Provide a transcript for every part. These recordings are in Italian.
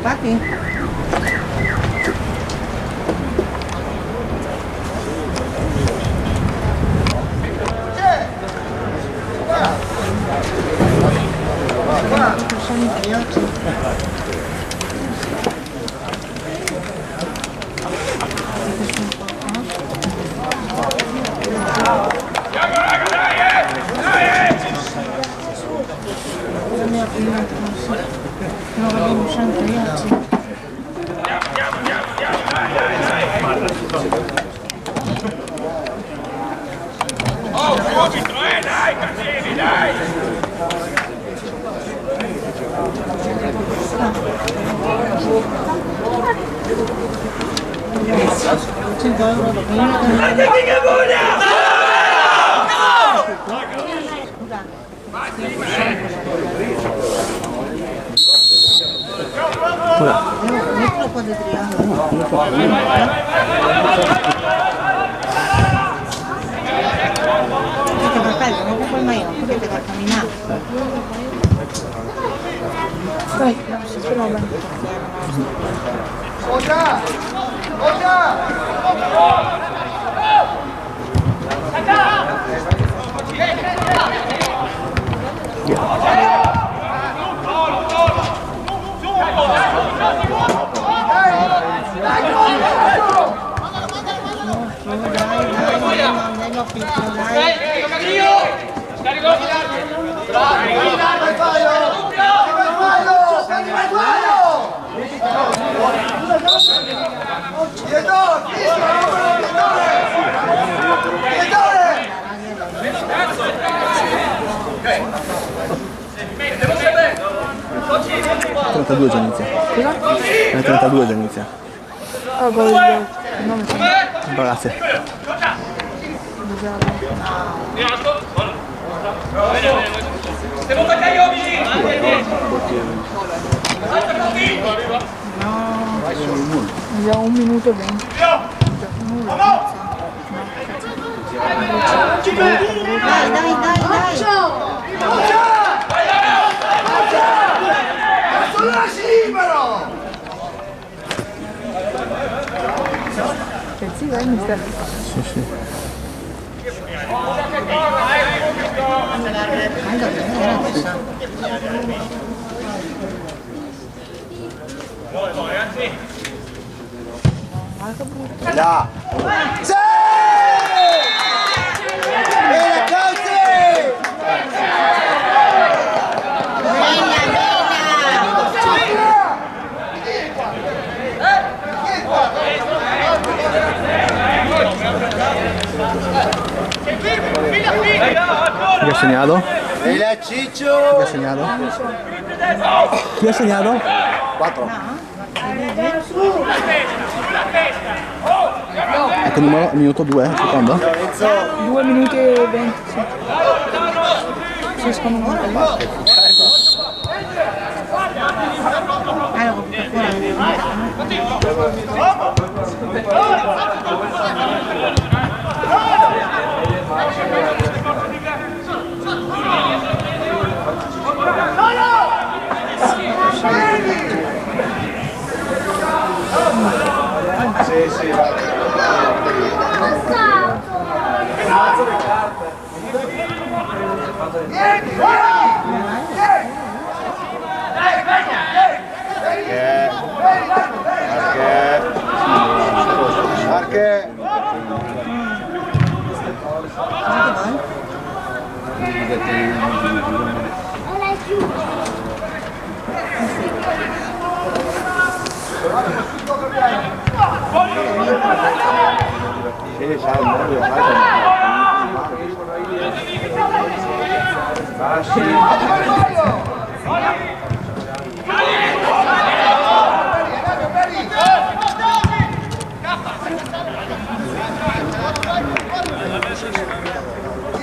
Infatti? Dai, Cassini, dai! Mettilo qua di triangolo. Non puoi mai, non potete camminare. Dai, speriamo bene. Oja! Già inizia. Scusa? 32 già inizia. Oh, gol del 9. Grazie. Stiamo facendo Abbiamo 1 minuto e 20. Dai. Libero! Sì, vai mister. Sì. Là! Sì! Bene, calci! Chi ha segnato? Bene, Ciccio! Chi ha segnato? Chi ha segnato? 4. Ecco numero minuto 2, secondo? 2 minuti e 20, sì. Sì, secondo me. Sì, va. Perché?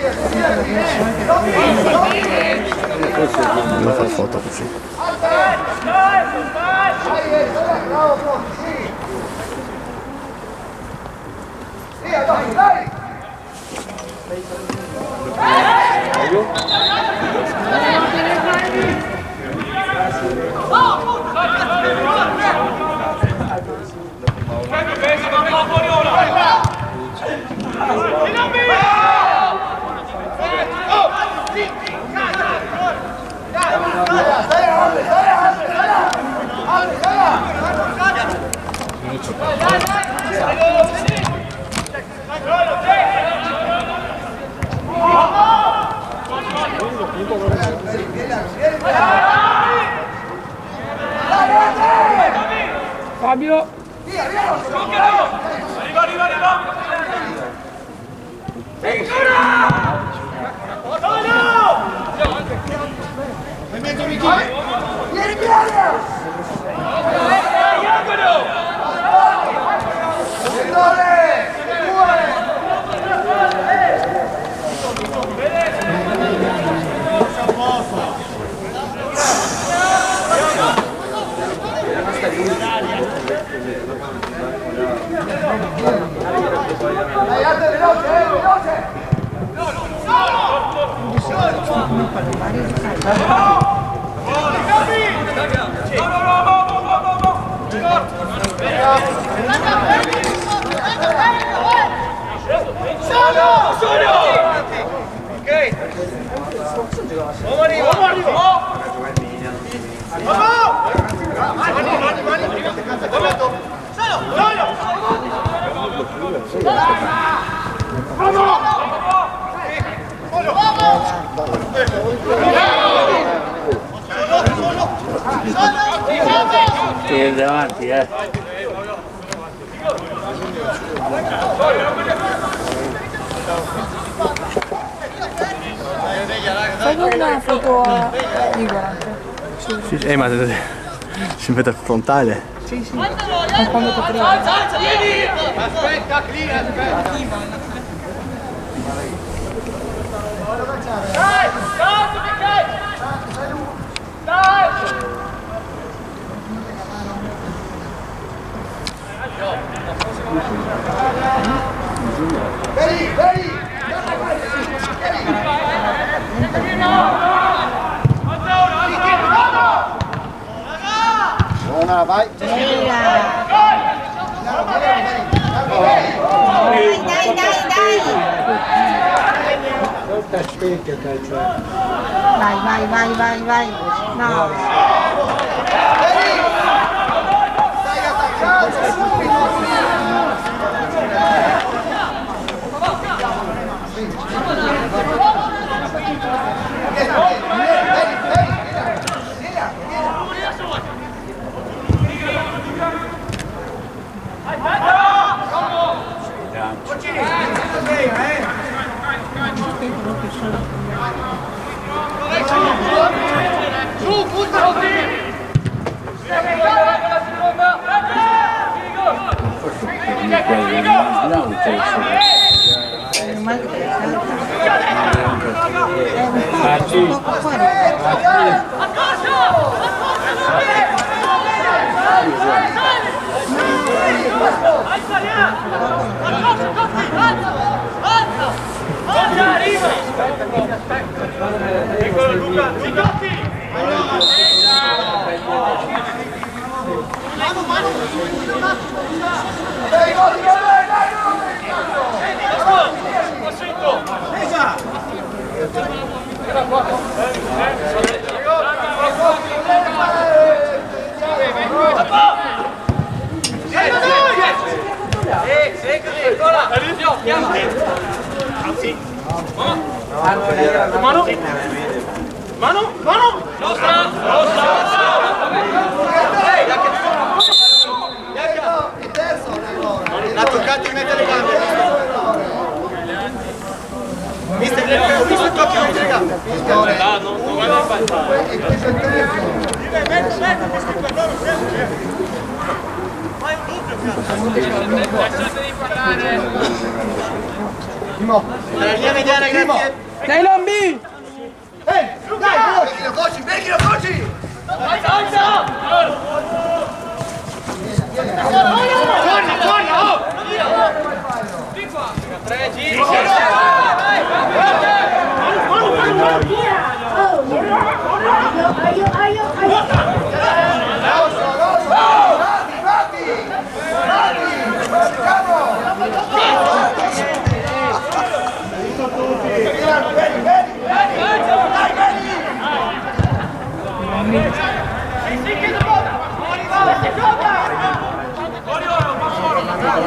Devo fare foto così. Fabio. Tieni davanti, Fai una foto a Igor anche. Sì, ma si mette frontale. Sì, sì. Ma quando potrei. Aspetta, clean, aspetta. Buona, vai. Dai, vai. No. Stai attaccato subito. Eccolo Luca, Zigotti! Mano! L'ha toccato in mezzo alle gambe. Mister, ho visto il tocco in mezzo alle gambe. Non guarda in La linea mediana, grazie. Dai Lambi! Dai, vecchio, coci!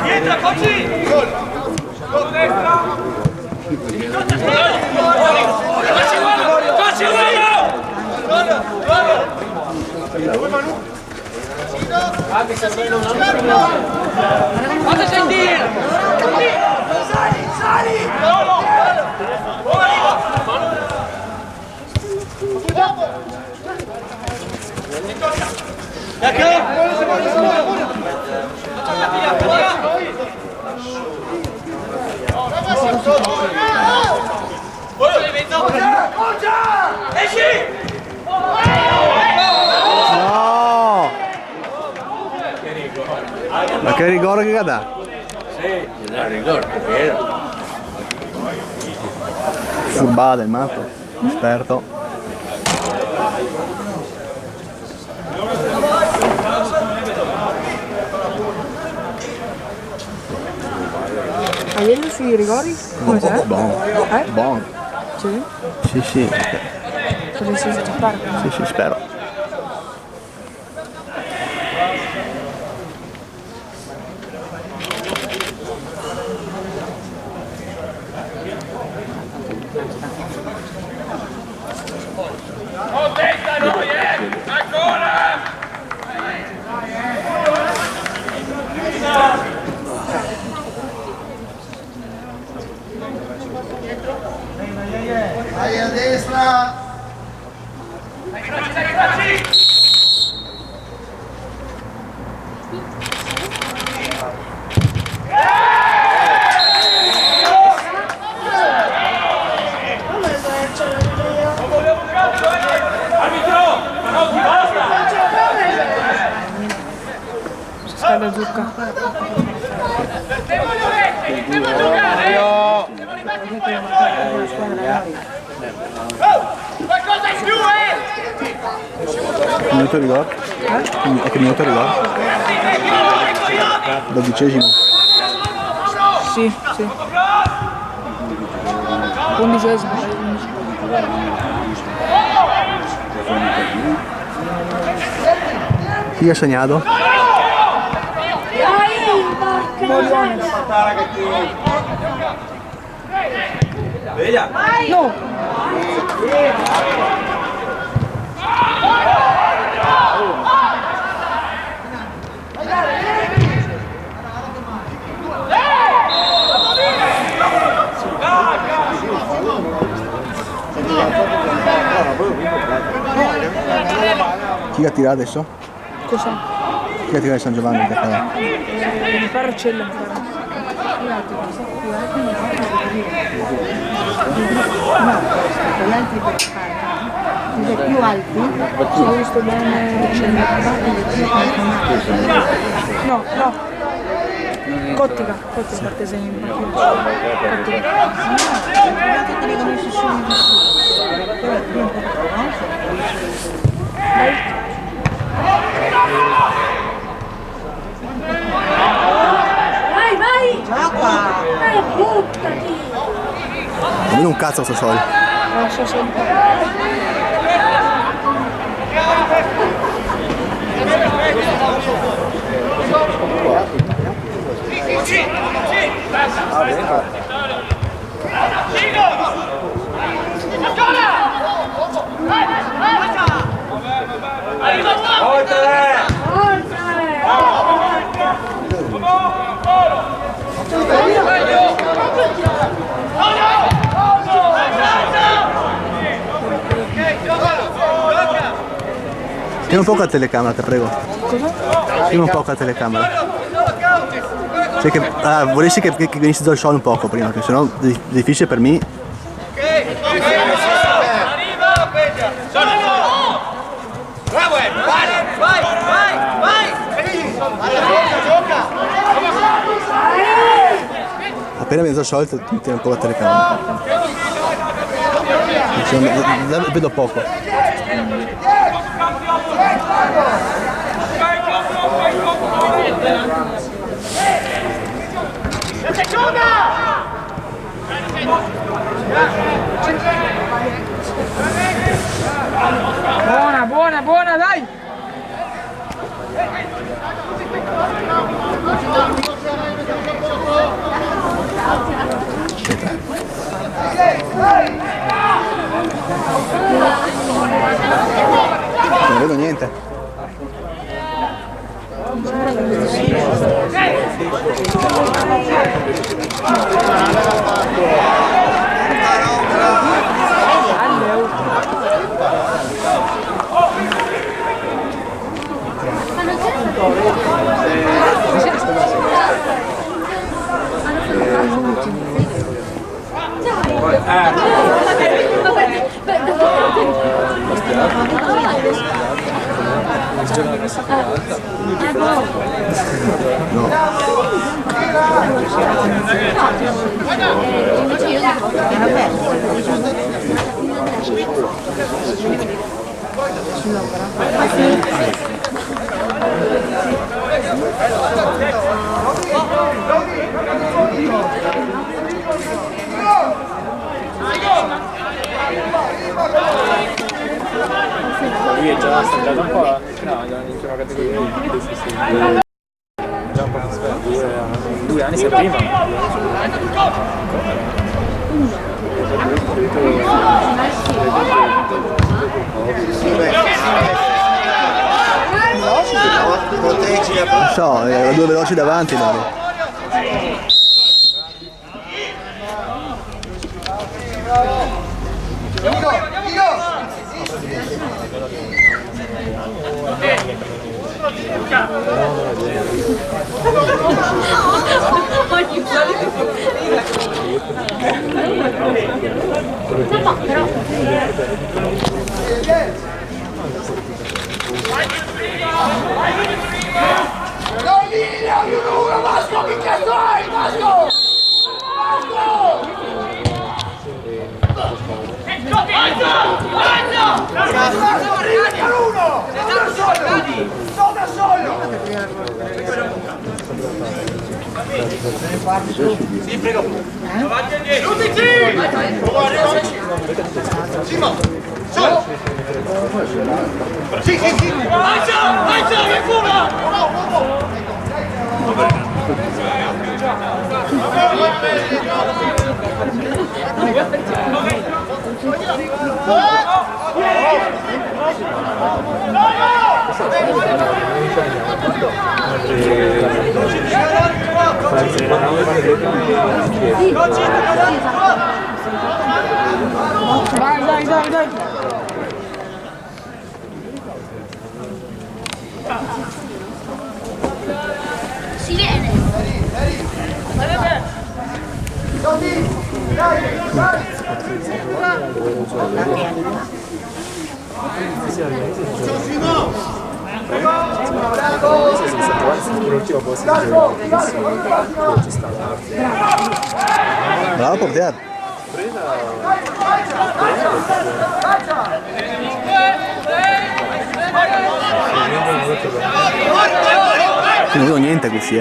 Entra, Coci! Fate sentire! Sali! No! Ma che rigore che dà? Sì, no, ricordo, vero? Furbata del matto, esperto. Hai detto sui rigori? Come c'è? Buono. Buono. Sì? Sì, sì. Cosa si sta fare? Sì, sì, spero. Vai a destra! Scala zucca. Qualcosa in più, Che minuto rigore? A che minuto rigore? 12°. Sì, sì. 11°. Chi ha segnato? Moriones. No! Chi ha tirato adesso? Cosa? Chi ha tirato San Giovanni? Mi pare Arcello, mi pare. Gli altri per fare più alti, Ho visto bene No, no. Cottica partesani in Vai! Buttati! Non un cazzo sto solo. Non so se Tieni un po' la telecamera, te prego. cosa? Tieni un po' la telecamera. Cioè che, vorresti che venisse dal show un poco prima, che sennò è difficile per me. Bravo, vai! Appena mezzo sciolto mi tiene un po' la telecamera. Vedo poco. Buona, dai! Non vedo niente. Lui è già stato un po', no, già in una categoria di già un po' più esperto, 2 anni sei prima. Non so, 2 veloci davanti, Dario. Sì, prego. Avanti e indietro. Simo. Solo. Sì. Vai, che fuga! Dai. Si viene. Bravo portiere. Non vedo niente così,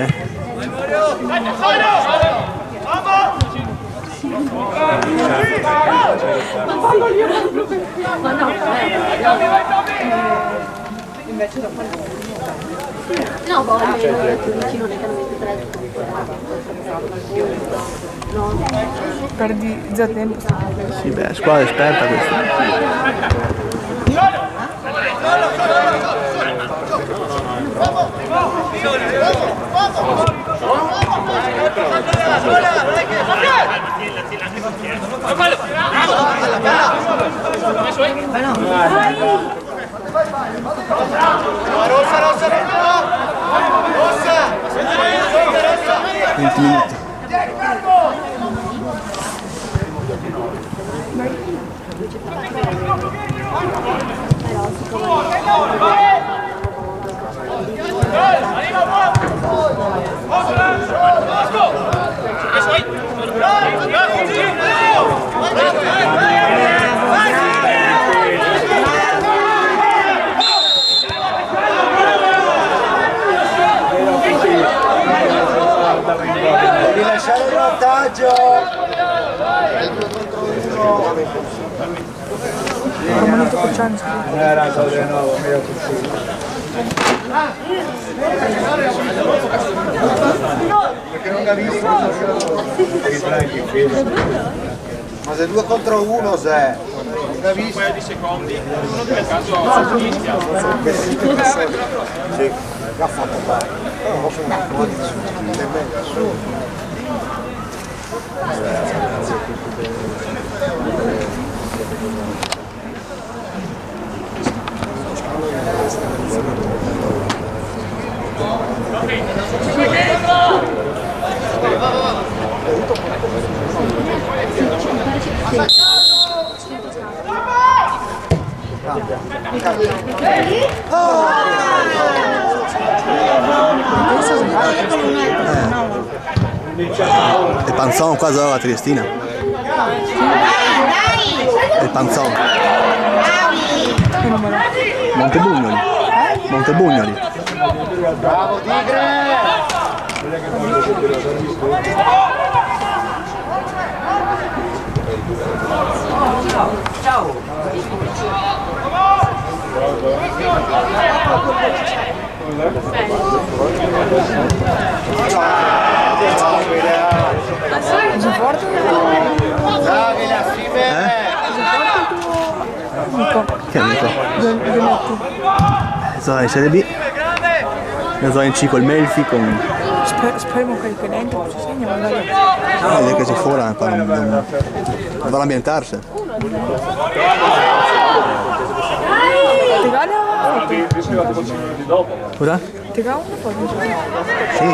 No, voglio vicino alle canne 3. Perdi già tempo. Sì, beh, squadra esperta questa. 20 minuti. Devi lasciare il vantaggio. Romanetto Cocciani. Era il di nuovo, meglio così. Perché non l'ha visto? Ma se 2 contro 1 se non l'ha visto? Un paio di secondi, nel caso sì, ha fatto fare. Il panzone qua la Triestina. Il panzone. Montebugnoli. Montebugnoli. Bravo Tigre! Che amico? Zona in Serie B. La zona in C col Melfi con... Speriamo che il tenente non si segna magari. Vedi che si fuora qua non vanno a ambientarsi. Tegale o Cosa? Tegale o foto? Sì.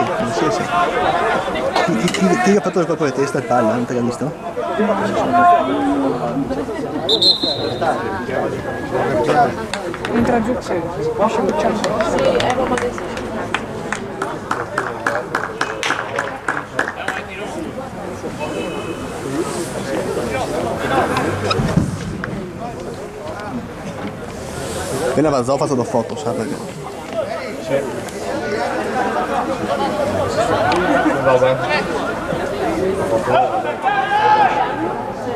Chi ha fatto il colpo di testa e palla? Non te l'ha visto? Entra giù, esce Cocciani. Appena va Zofa do foto, sa perché?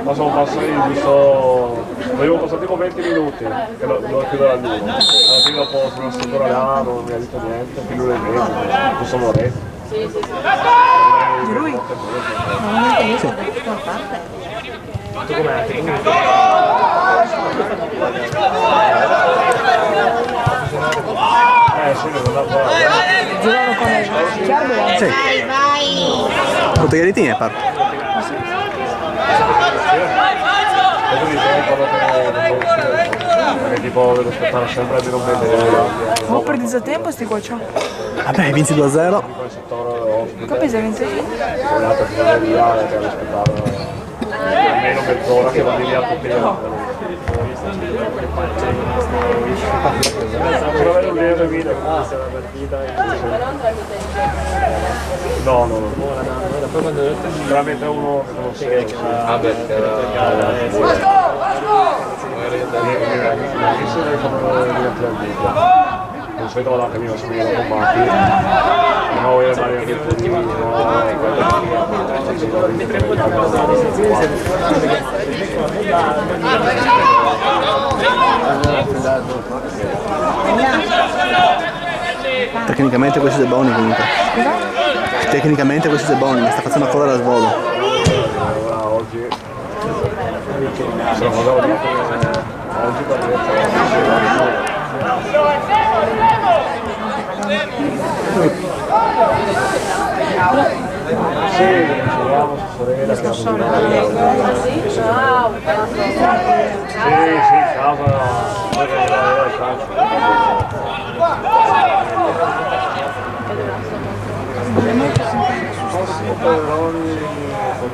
Ma sono passati giusto. Avevo passato tipo 20 minuti che lo chiudo la luna. Alla fine dopo sono stato là, non mi ha detto niente, più l'una e mezzo, non sono un'oretta. Di lui? Tu com'è? Sì, non la fa. Giocano con lei. Chiaro? Sì. Con Tagliaritini è parte. Perché tipo devo aspettare sempre di non vedere. Ma per disattempo sti Coccia? Vabbè, vinci 2-0. Capese 20? Ho dato che vado via e devo aspettare almeno mezz'ora che vado via tutti gli altri. Per avere un lieve video come questa è la partita. No. Veramente uno che non sei. Ah beh, non so dove che mi ho subito la combatti. No, voglio andare anche tutti. Tecnicamente questo è Boni comunque. Tecnicamente questo è Boni, sta facendo ancora la svolo. Oggi se lo facevo oggi sì, proviamo su sorella che sì, casa Poveroni con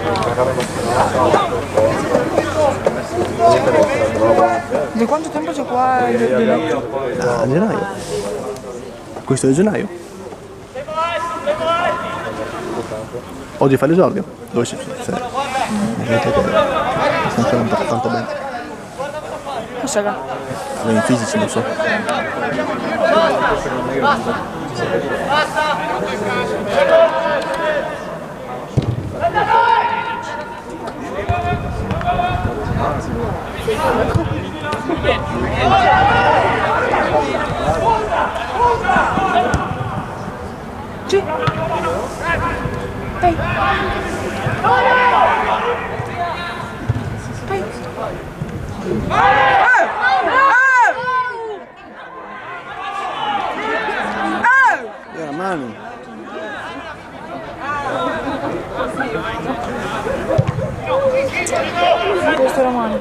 una gara nazionale. Da quanto tempo c'è qua il Benetto? Da gennaio. Questo è gennaio. Oggi fa l'esordio. Dove si vedete che sta ancora tanto bene. Cosa va? In fisici non so. Sì. Dai. Era mano. Questa è la mano.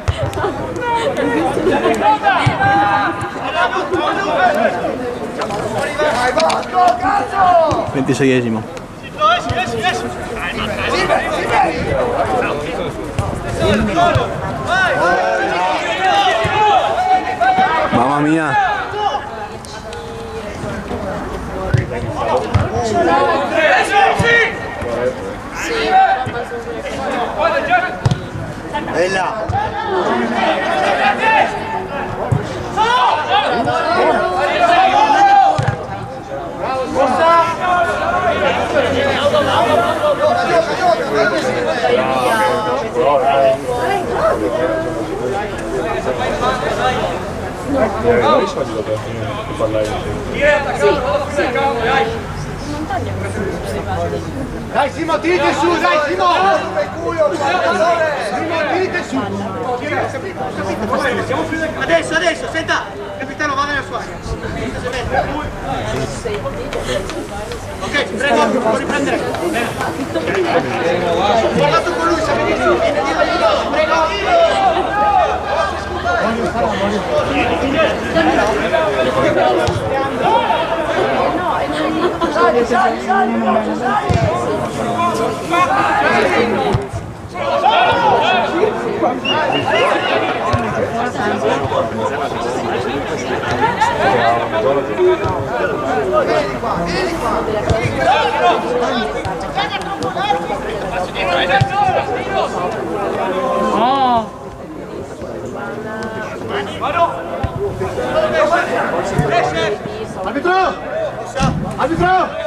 26esimo. Mamma mia. E là. Dai Simo, tirate su, dai Simo! Simo, tirate su! Adesso, senta! Capitano, vada nella sua area. Ok, prego, può riprendere. Ho parlato con lui, sa benissimo, viene di aiuto, prego! Arbitro! Arbitro!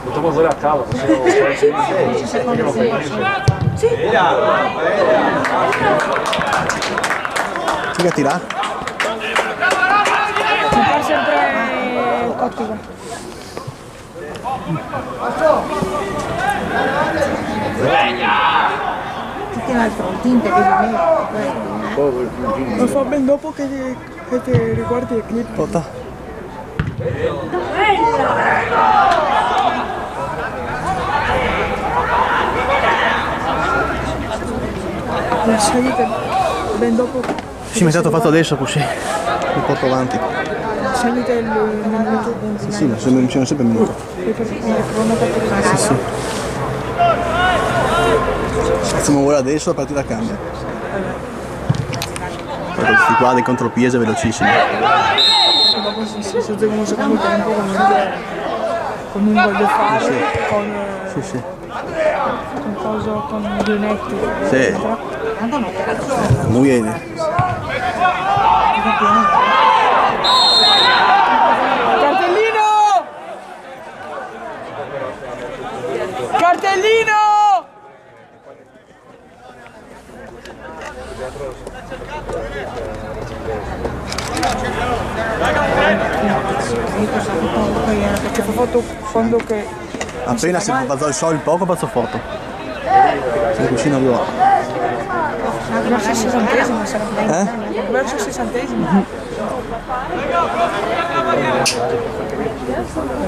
Potremmo usare a cavo, Chi che tira? Mi fa sempre Cottico. Tutti un altro tinte che Lo fa ben dopo che ti riguardi il clip. Porta. La salita ben dopo. Sì, ma è stato fatto adesso così. Un po' avanti. La salita è il minuto. Sì, ma sono sempre un minuto. Sì, sì. Facciamo ora adesso, la partita cambia. Questi qua dei contropiese velocissimi. Dopo si giocano un secondo tempo con un gol del fare, Sì. con Brunetti. Sì. Muy bene. Cartellino! Perché fa fatto quando che... Appena si passò il sol poco pazzo foto. Si cucina due. Verso il 60esimo sarà. Verso il 60esimo.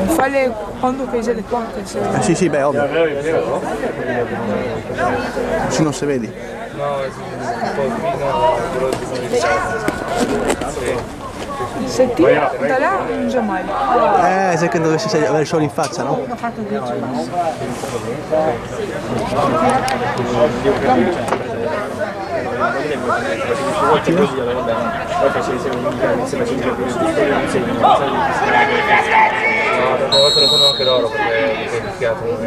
Fai quando che le porte. Sì, sì, beh, ovvio. Se non si vedi. Se ti da là non già mai. Se che dovessi avere il sole in faccia, no? Ho fatto 10 passi. Tante volte lo fanno anche loro perché poi rischiato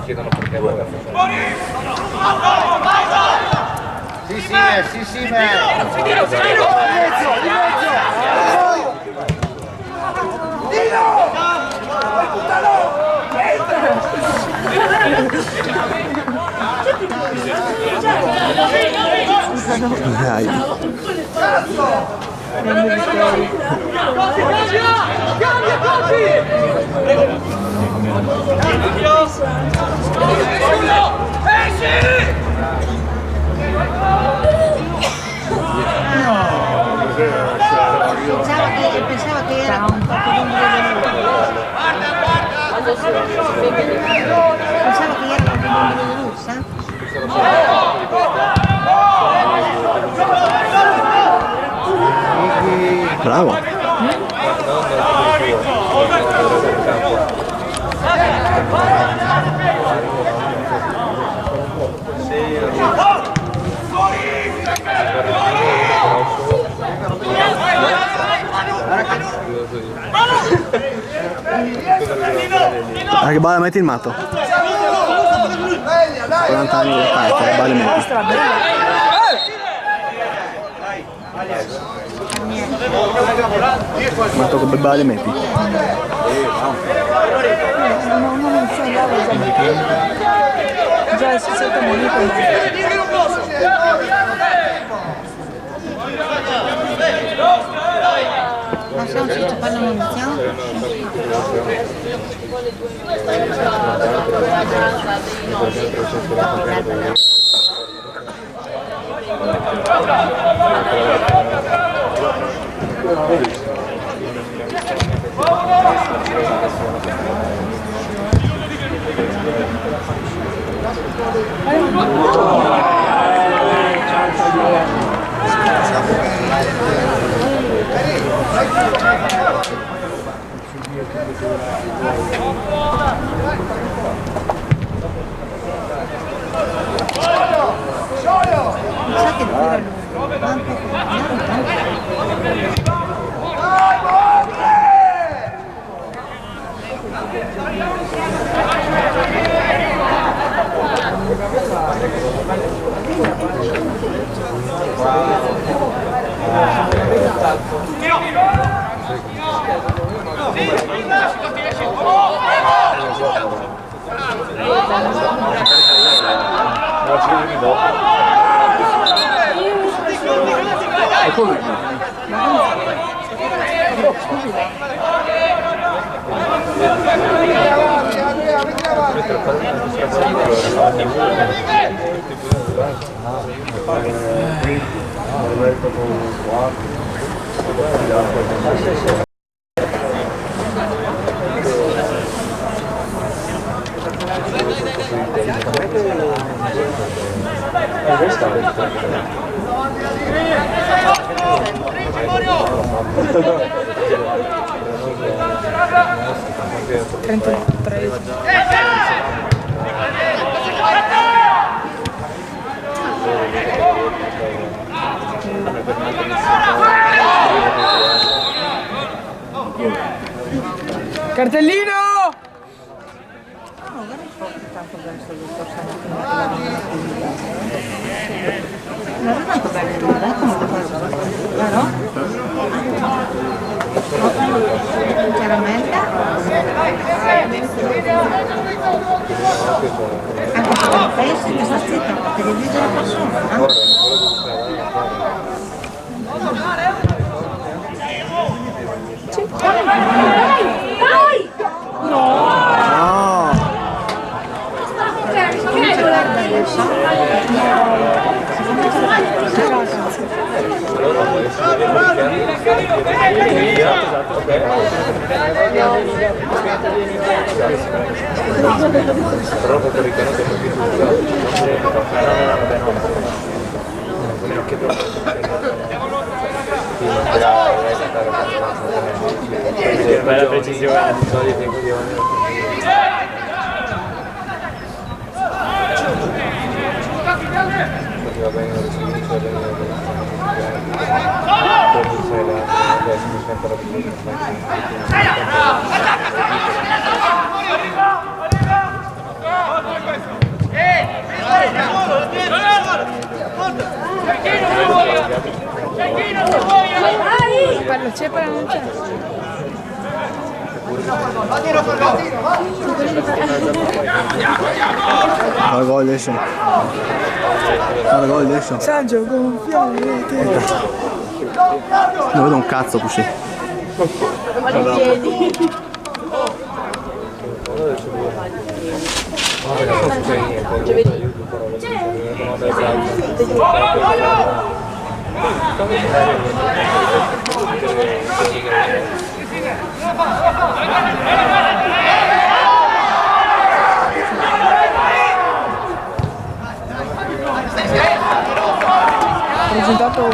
chiedono perché vuoi Sì, Dai. Pensavo che era un po' Pensavo che era un po' russa. Bravo. Che balla metti il matto? 40 anni di età, che balla metti? Matto che bel balla metti? Già si sente molto. Non so se ci fanno munizioni. Cartellino! Non è tanto bello, no? Caramella. Anche se pensi che sta zitta, la televisione persona, no? Però Porto Ricano che non più bella precisione. Va bene, Per la ceppola non c'è. Fare gol adesso. Fare gol adesso. Saggio gonfiare te. Non vedo un cazzo così. Il risultato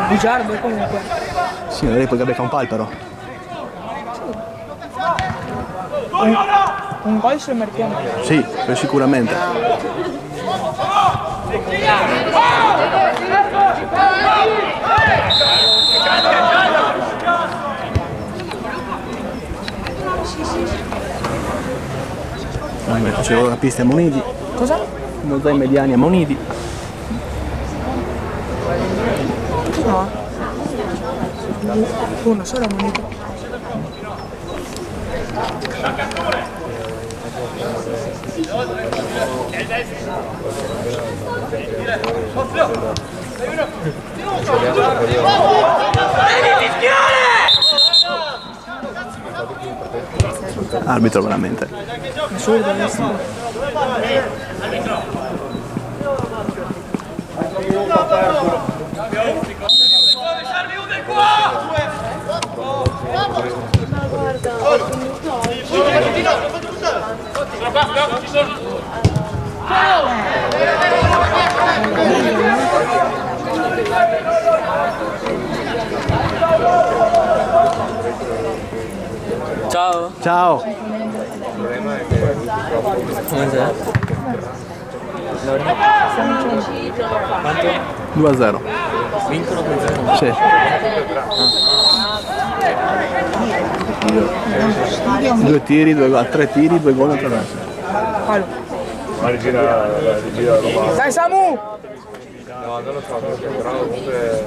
bugiardo comunque. Sì, magari poi becca un pal però. Un gol sul mercato. Sì, sicuramente. C'è la pista a Monidi. Cosa? Mosai mediani a Monidi. No. Uno solo moneta. Arbitro veramente. Assurdo adesso. Ciao. Ciao. Il problema è che Come sei? 2-0. Vincono con 0. Sì. Due tiri, 2 gol, 3 tiri, 2 gol attraverso. Fallo. La regina Roma. Dai Samu! no, non lo so, però comunque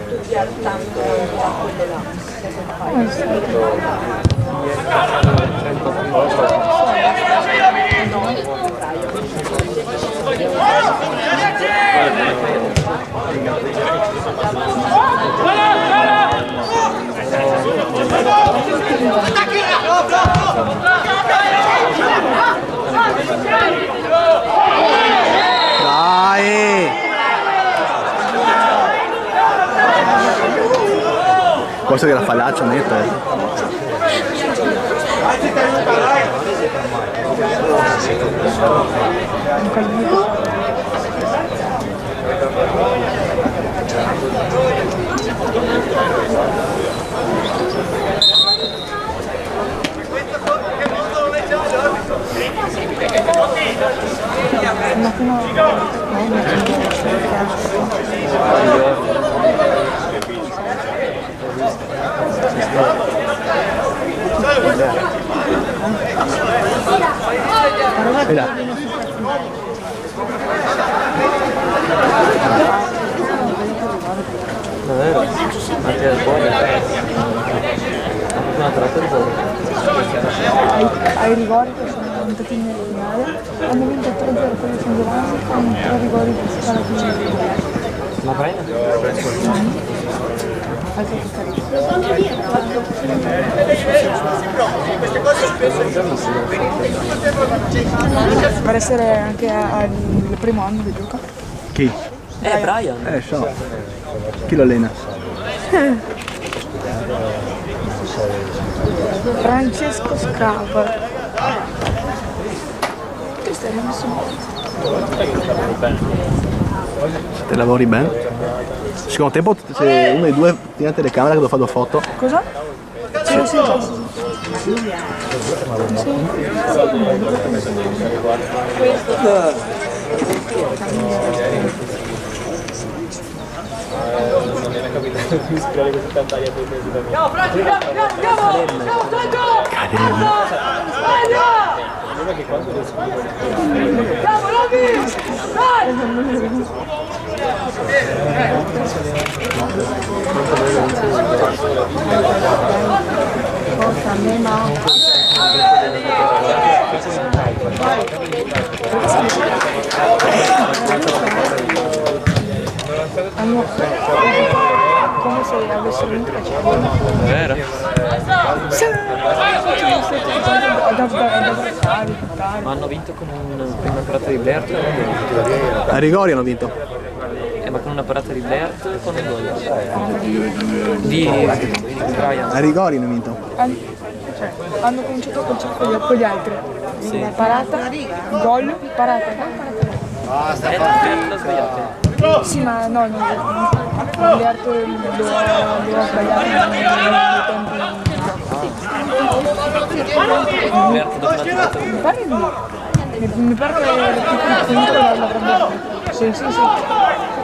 Dai! Questo che era fallaccio netto. E là. Davvero? Anche al cuore? No, tra l'altro Ai rigori che sono andati nel finale hanno vinto 3-0 con il San Giovanni con 3 rigori di scala di ma prendi? per essere anche al primo anno che gioca. Chi? Brian. So. Chi lo allena? Francesco Scava. Questo è messo Se lavori bene. Secondo tempo se uno dei due tiene la telecamera che devo fare 2 foto. cosa? Sì. Come se avessero vinto la Champions. Vero? Ma hanno vinto con una parata di Blair e con un gol. A rigori hanno vinto. Ma con una parata di Blair e con un gol. Di Brian. A rigori hanno vinto. Cioè, hanno cominciato con gli altri. Sì. Parata, gol, parata. L'ho sbagliato. Sì, ma no, Alberto lo ha sbagliato nei tempi. Alberto dopo la tirata. Mi pare che il quinto l'avrebbe. Sì.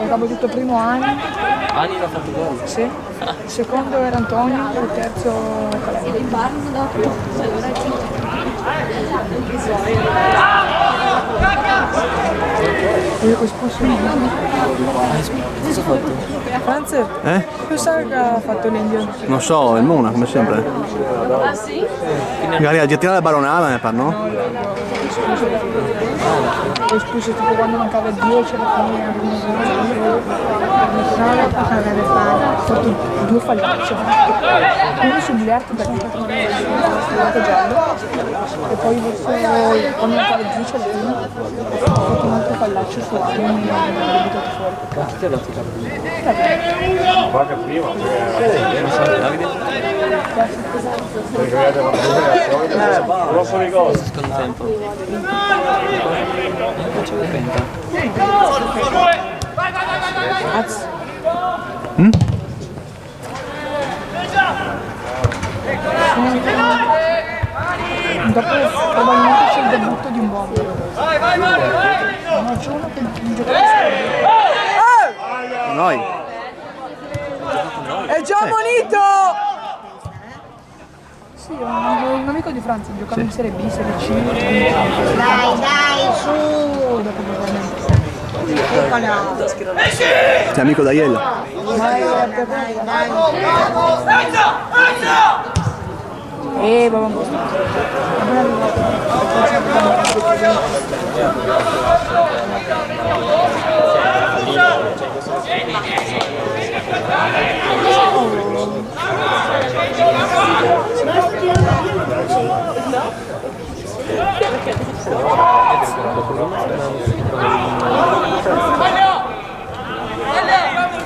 Acabo tutto primo anno. Ani l'ha fatto gol. Sì. Il secondo era Antonio, il terzo Cosa ha fatto? Franz, cosa ha fatto l'Indio? Non so, il Mona come sempre. Ah sì? Magari a girare la baronava ne parlo, no? Ho espulso tipo quando mancava 10 alla fine. Ho fatto 2 fallacci. Uno su Bilerto perché ho fatto giallo e poi verso quando mancava 10 alla fine ho fatto un altro fallaccio su Ani e mi ha buttato fuori. Quanto ti ha dato Davide? Qualche prima, Davide? perché vedete la presentazione, non sono i gol. Secondo tempo. Facciamo 30. Dopo probabilmente c'è il debutto di un bomber. No, c'è uno che gioca Noi. È già ammonito! Sì, un amico di Franza, giocava in Serie B, Serie C. Dai, su! Dopo probabilmente. Sei amico da Iello. Ma è per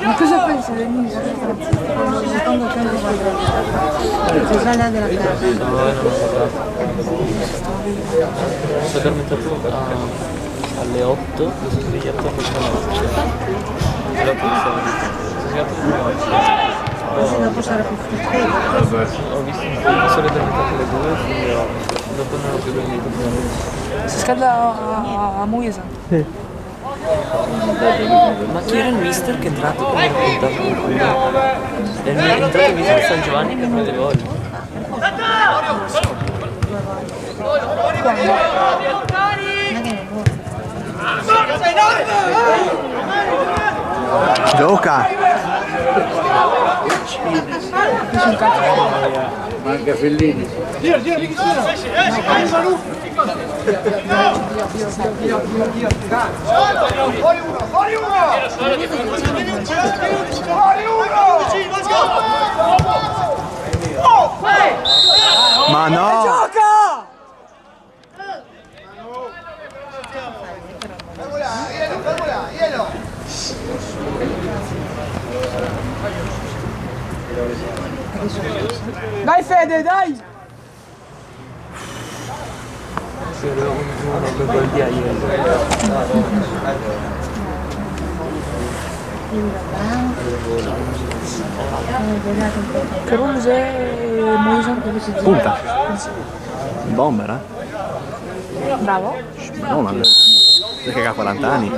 Ma cosa pensi dell'inizio del secondo tempo? Si sale della casa. Sono addormentato alle 8, mi sono svegliato alle 9. Sono svegliato alle 9. Così dopo sarà più fresco. Ho visto un film, sono addormentato alle 2 e dopo non ho più dormito. Si scalda a Muisa. Ma chi era il mister che è entrato come raccontato in culo? È entrato il mister di San Giovanni che ha preso gol. Gioca. Manca Fellini. Ma no! Gioca! Dai Fede, dai! Sì, avevo un gol di ieri. Che ruolo è Moisa? Punta. Bomber, eh? Bravo. Non perché ha 40 anni.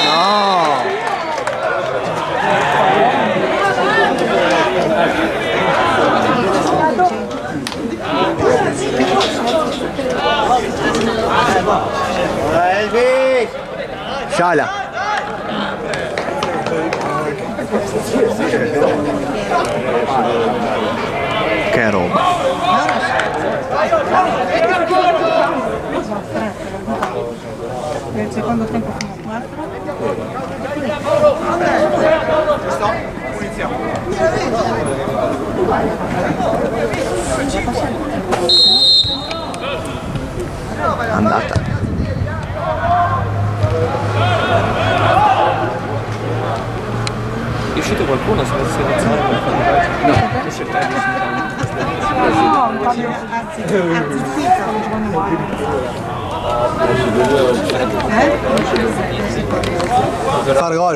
No! Sciala! Che roba! Nel secondo tempo fino a 4. Andata. È uscito qualcuno a selezionare per fare? No, che cercare di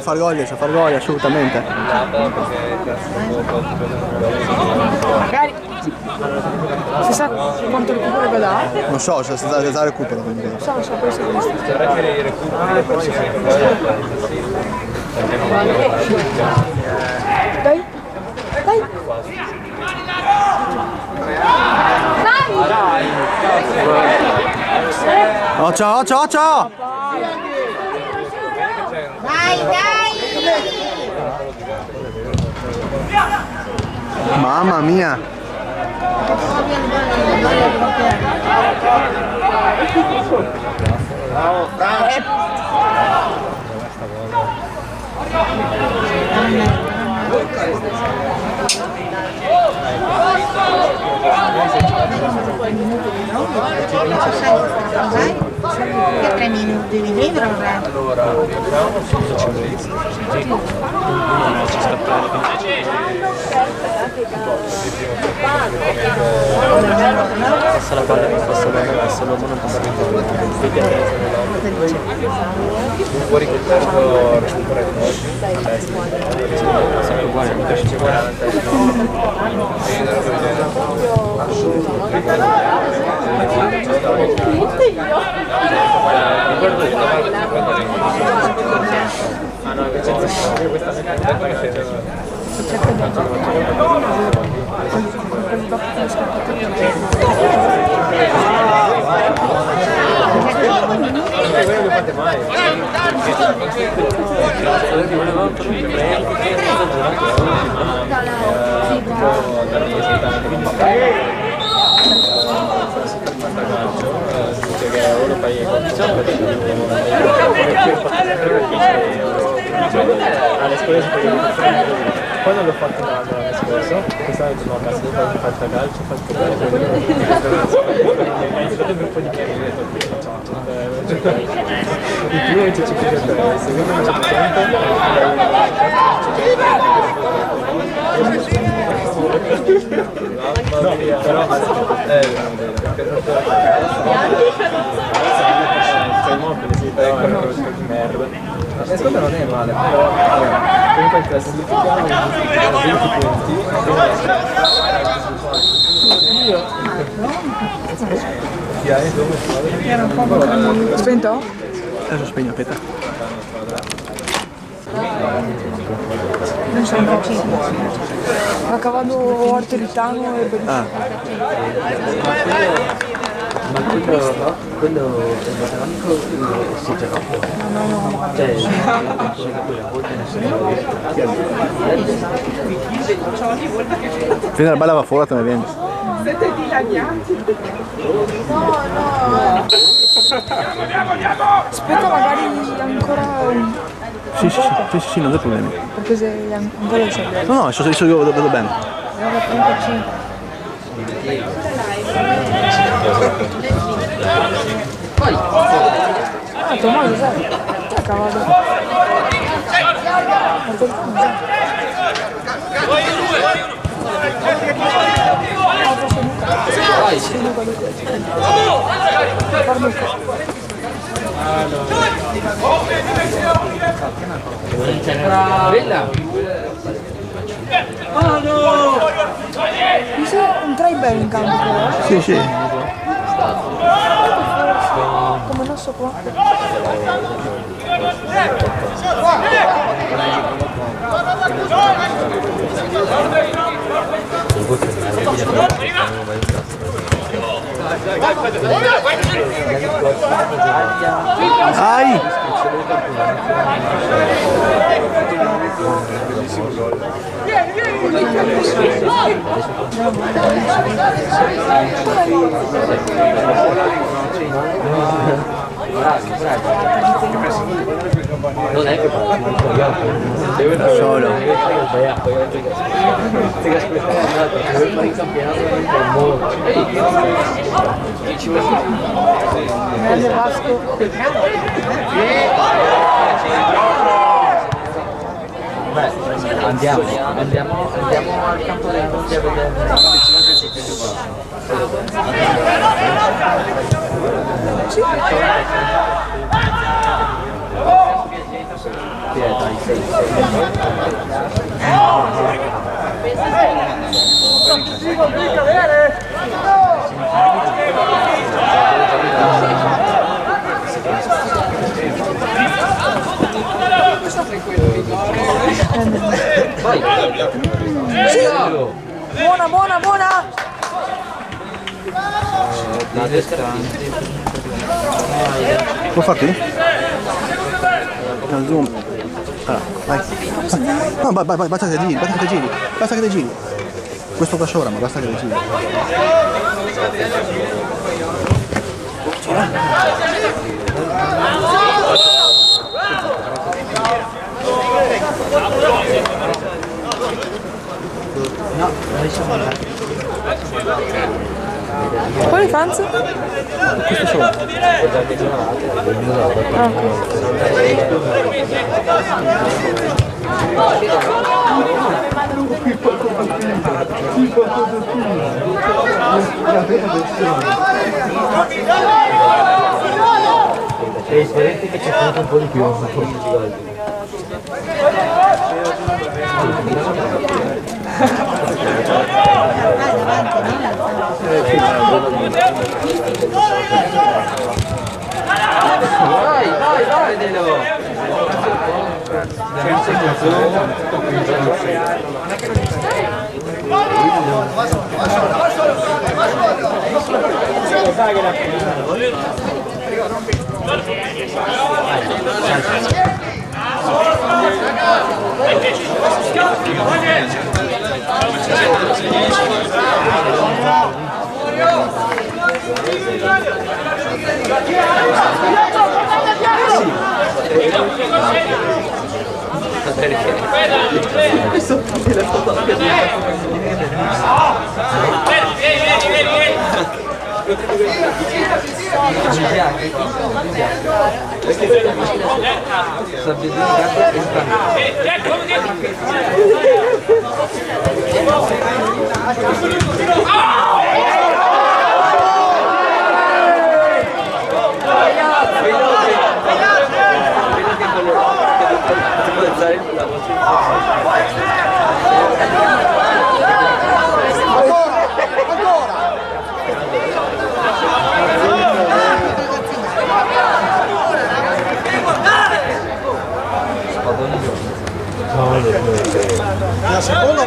Far gol, riesce a far gol assolutamente. Magari. Si sa quanto recupero che dà? Non so, se sta da recupero. Quindi. So, può essere questo. Dai, dai. Occhio! Dai! Mamma mia! Bravo, Franci. Che 3 minuti di libro avrà? passa la palla che passa bene, passa l'uomo non passa bene. Fuori che terzo recupera il gol. Sempre uguale, non piace 40. Alle scuole superiori poi non l'ho fatto l'anno scorso, quest'anno sono a casa, ho fatto a calcio, ho fatto bene, ho iniziato per un po' di chiaro, ho detto qui facciamo, il primo inizio ci piace bene, il secondo non c'è tempo, no, però sei mobile, sì, però è una cosa di merda. L'ascolta non è male, però comunque classifichiamo 20 punti. Io? Chi hai? Dove? Spento? Adesso spegno, aspetta. Non so, ha cavato Arteritano e Berlusconi. Ma quello è economico si gioca fuori. No. Cioè, quella volta Fino alla balla va fuori, te ne vieni. Siete dilaniati. No. Aspetta, magari ancora. Sì, non c'è problemi. Perché se ancora il cervello. No, adesso io vedo bene. Allora 35. Tommaso, sai? Che ha cavato? Bella! Mi sa un try bello in campo però. Sì, sì. Come non so qua. Ai! Non è che Solo. Se aspettare è andato, deve fare il campionato per molto. Grande Vasco. Beh, andiamo al campo dei conti a vedere. Dai, sei. Vai! Buona, buona, buona! Può farti? No, zoom. Allora, vai. No, vai, basta che giri, basta che giri. Questo faccio ora, ma basta che giri. No, lasciamo andare. Quale Franz? Questo solo. E speriamo che ci sia un po' di più. Vai, Delo! La seconda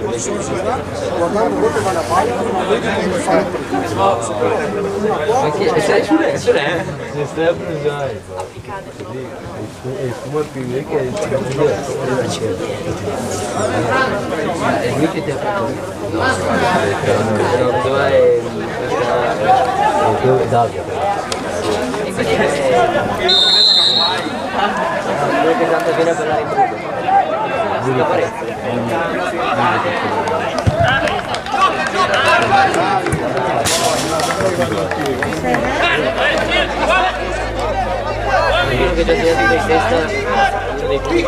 adesso che sono guardando dove va la palla non vedi che fa Ma che sei sulle? Ne stai a prendere. E come più che è lui che ti ha fatto. No, dove è Davide. Perché tanto viene a ballare in Bruno. La parete. che già sei di testa c'è dei punti.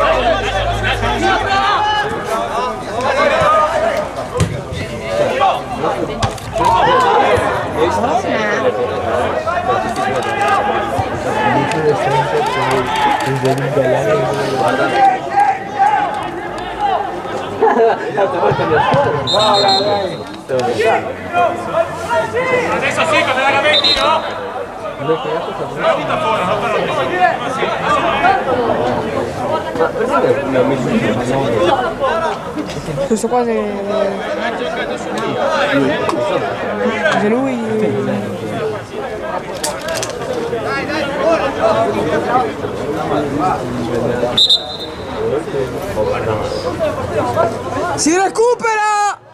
Adesso sì, come la metti, no? La vita fuori, no? Questo qua se lui si recupera.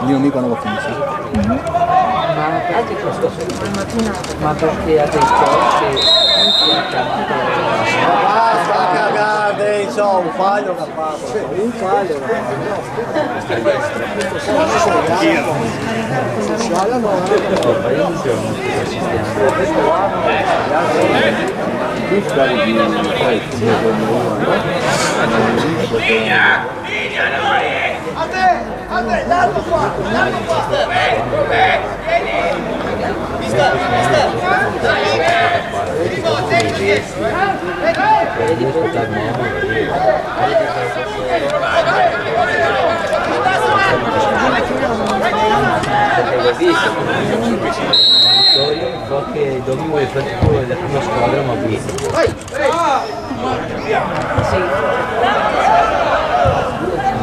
Io mica non lo finisco. Ma anche questo ma perché ha dei giochi Basta cagare, insomma, un fallo che ha fatto. Un fallo. so che dopo il pratico della prima squadra ma vinto.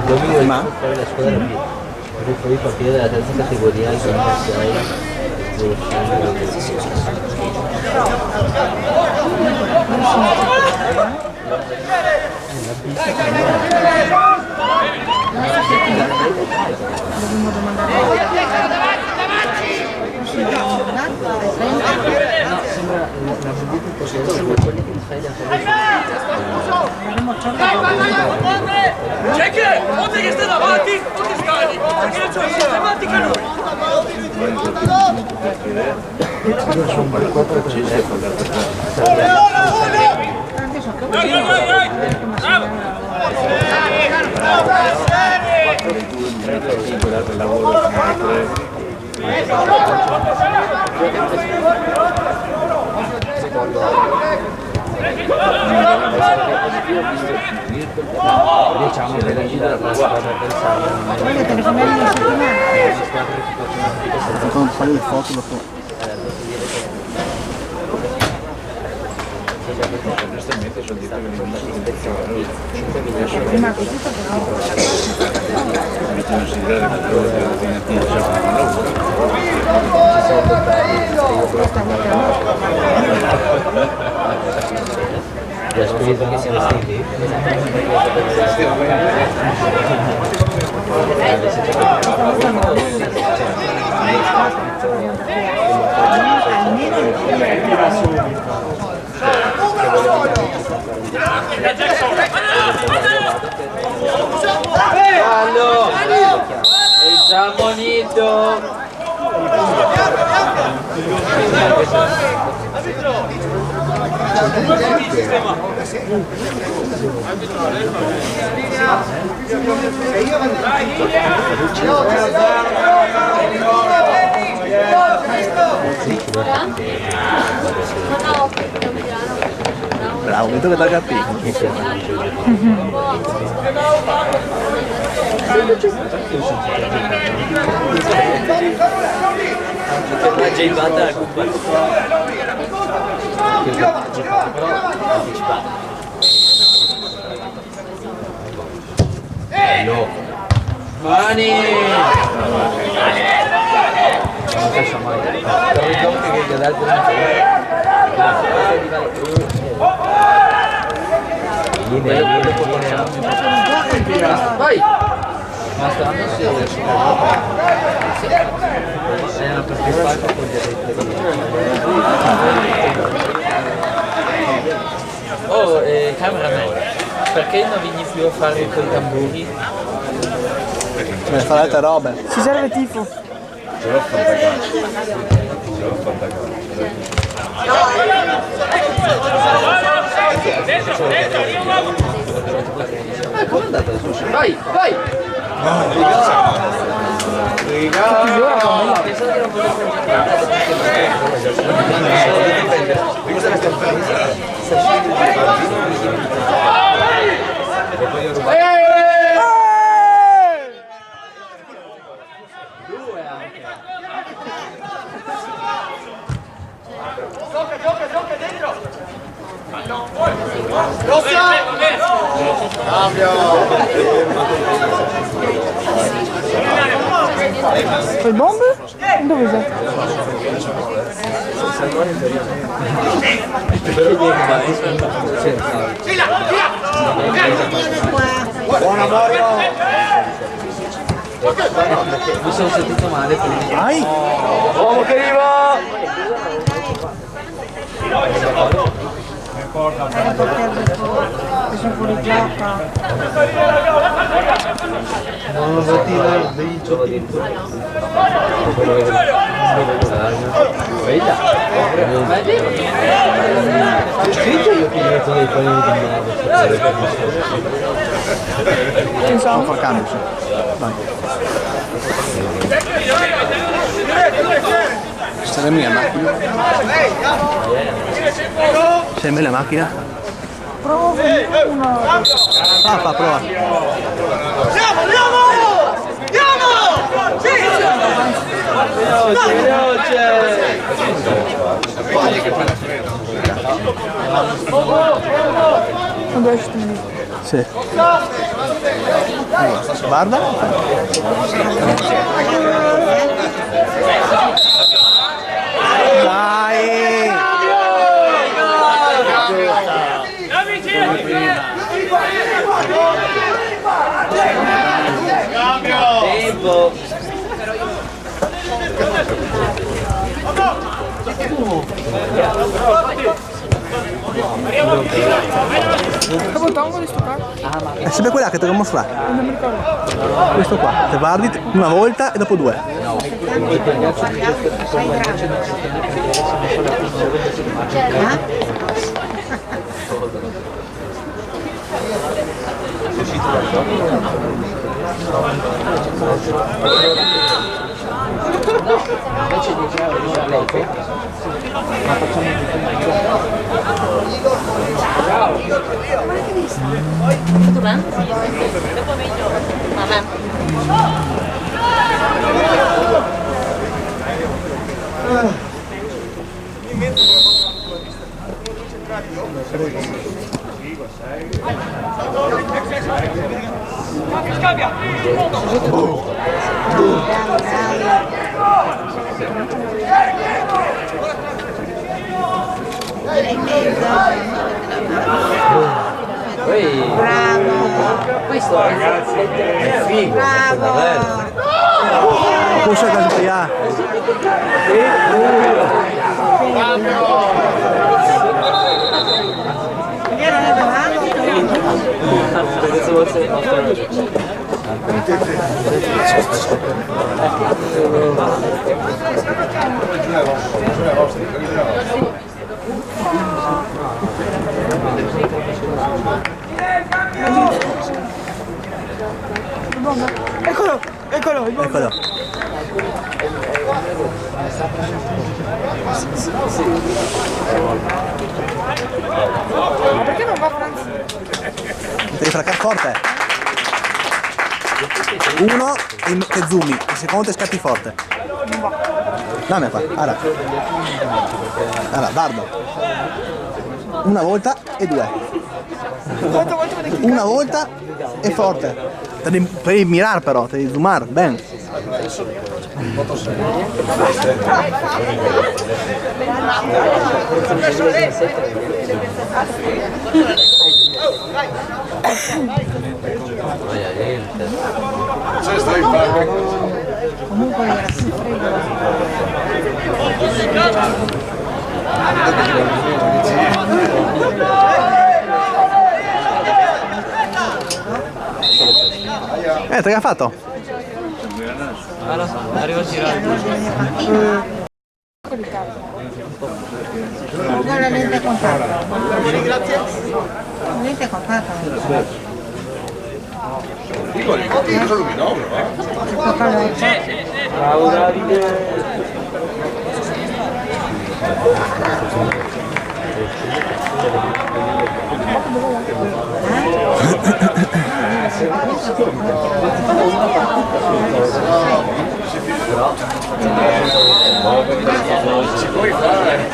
Domino ma poi la squadra vinto. Poi il partire della terza categoria in 96 C'è che? Monte che sta davanti, o ti scali? Perché non c'è sistematica lui. diciamo che la guida della squadra pensare Facciamo un paio di foto dopo. Onestamente ci ho detto che non Prima così però mi considerare che quello dell'ordinativa già fa un lavoro. la spesa che siamo stati Fallo! È già ammonito! Bravo, vedo che da capire. La J-Banda la colpa. Mani! Non si sa mai. Però il gioco che gli altri non c'è. Vai! Ma sta andando adesso. È una partecipazione con gli addetti. Oh, cameraman, perché non vieni più a fare quei tamburi? Per fare altre robe. Si serve tifo. Ce l'ho fatta calcio. Ce l'ho fatta calcio. Come è andata la sua? Vai, vai! Gioca dentro! Quel bomb? Dove sei? Buona Mario! Mi sono sentito male quindi. Vai! Uomo che arriva! Sono fuori gioco. Non lo tirare il gioco dentro. Vedi? Ma è vero? Scritto io che gli metto dei panini di merda. Non fa cambio, sì. Vai. Sei mia macchina? Sei me la macchina? Provo una. Ah, fa prova. Andiamo! Quando esci lì. Sì. Guarda. Dai! Tempo! Che voltavamo di sto qua? È sempre quella che ti devo mostrare. Non mi ricordo. Questo qua. Te guardi una volta e dopo due. Bravo! Questo ragazzi è figo, Bravo! Questo essere il nostro Eccolo, eccolo, il bomber. Eccolo. Ma perché non va Franz? Devi fraccare forte. Uno e zoom, il secondo e scappi forte. Dammi qua, allora. Allora, dardo. Una volta e due. Una volta e forte. Devi mirare però, devi zoomare, ben. Comunque era si Te che ha fatto? Arrivo a girare. Guarda la lente compatta. Grazie. Lente compatta. Bravo Davide. Ci puoi fare.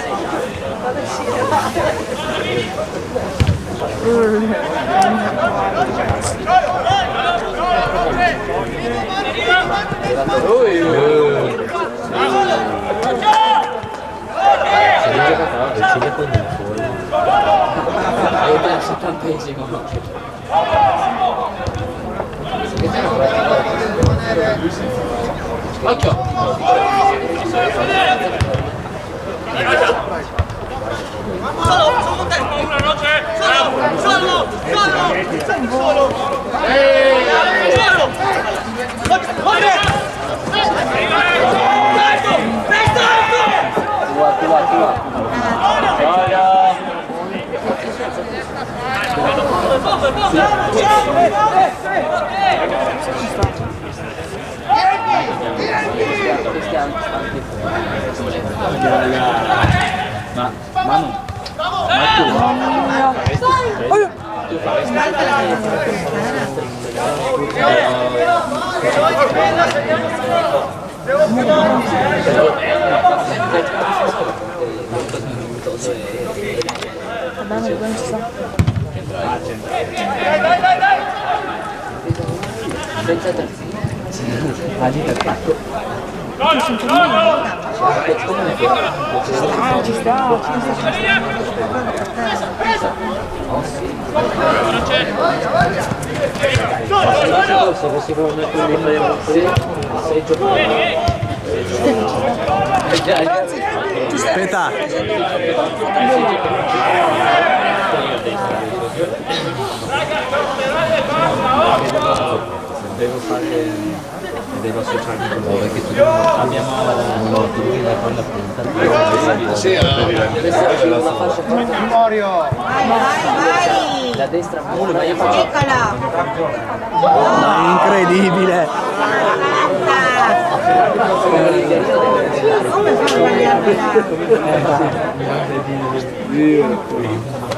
Aspetta. Devo associarmi con loro perché abbiamo un'autonomia da quella punta. Sì, La fascia Memorio! Vai! la destra muro, ma io faccio Eccola! Incredibile. Come fa a sbagliarla?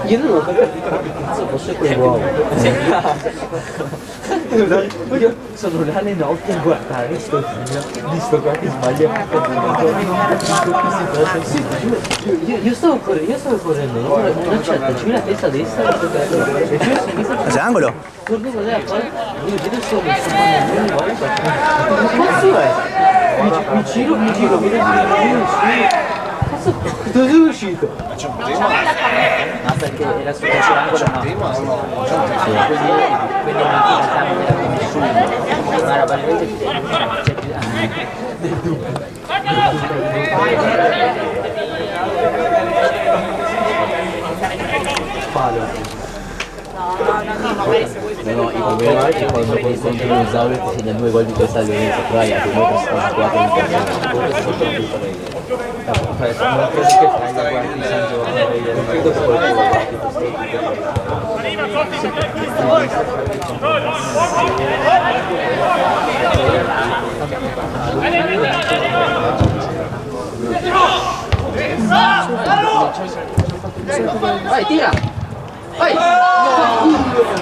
io non ho capito che cazzo fosse quell'uomo. Io sono là alle notti a guardare sto film, visto qua che sbaglia. Io stavo correndo, non c'è, ci la testa a destra e ci a sinistra. C'è angolo? Torno così a fare, io vedo solo che sto facendo un gol, che cazzo è? Mi giro, vedo cazzo, dove sono uscito? Ma perché era su questo angolo no. Quindi in realtà non era come nessuno, ma era veramente del dubbio. Palo. No, il problema è che quando contro un esaurio ti segna 2 gol di questa violenza, però hai anche 2 4 in casa. Non credo che fai la guardia di San Giovanni, non credo che poi vai, tira! Vai!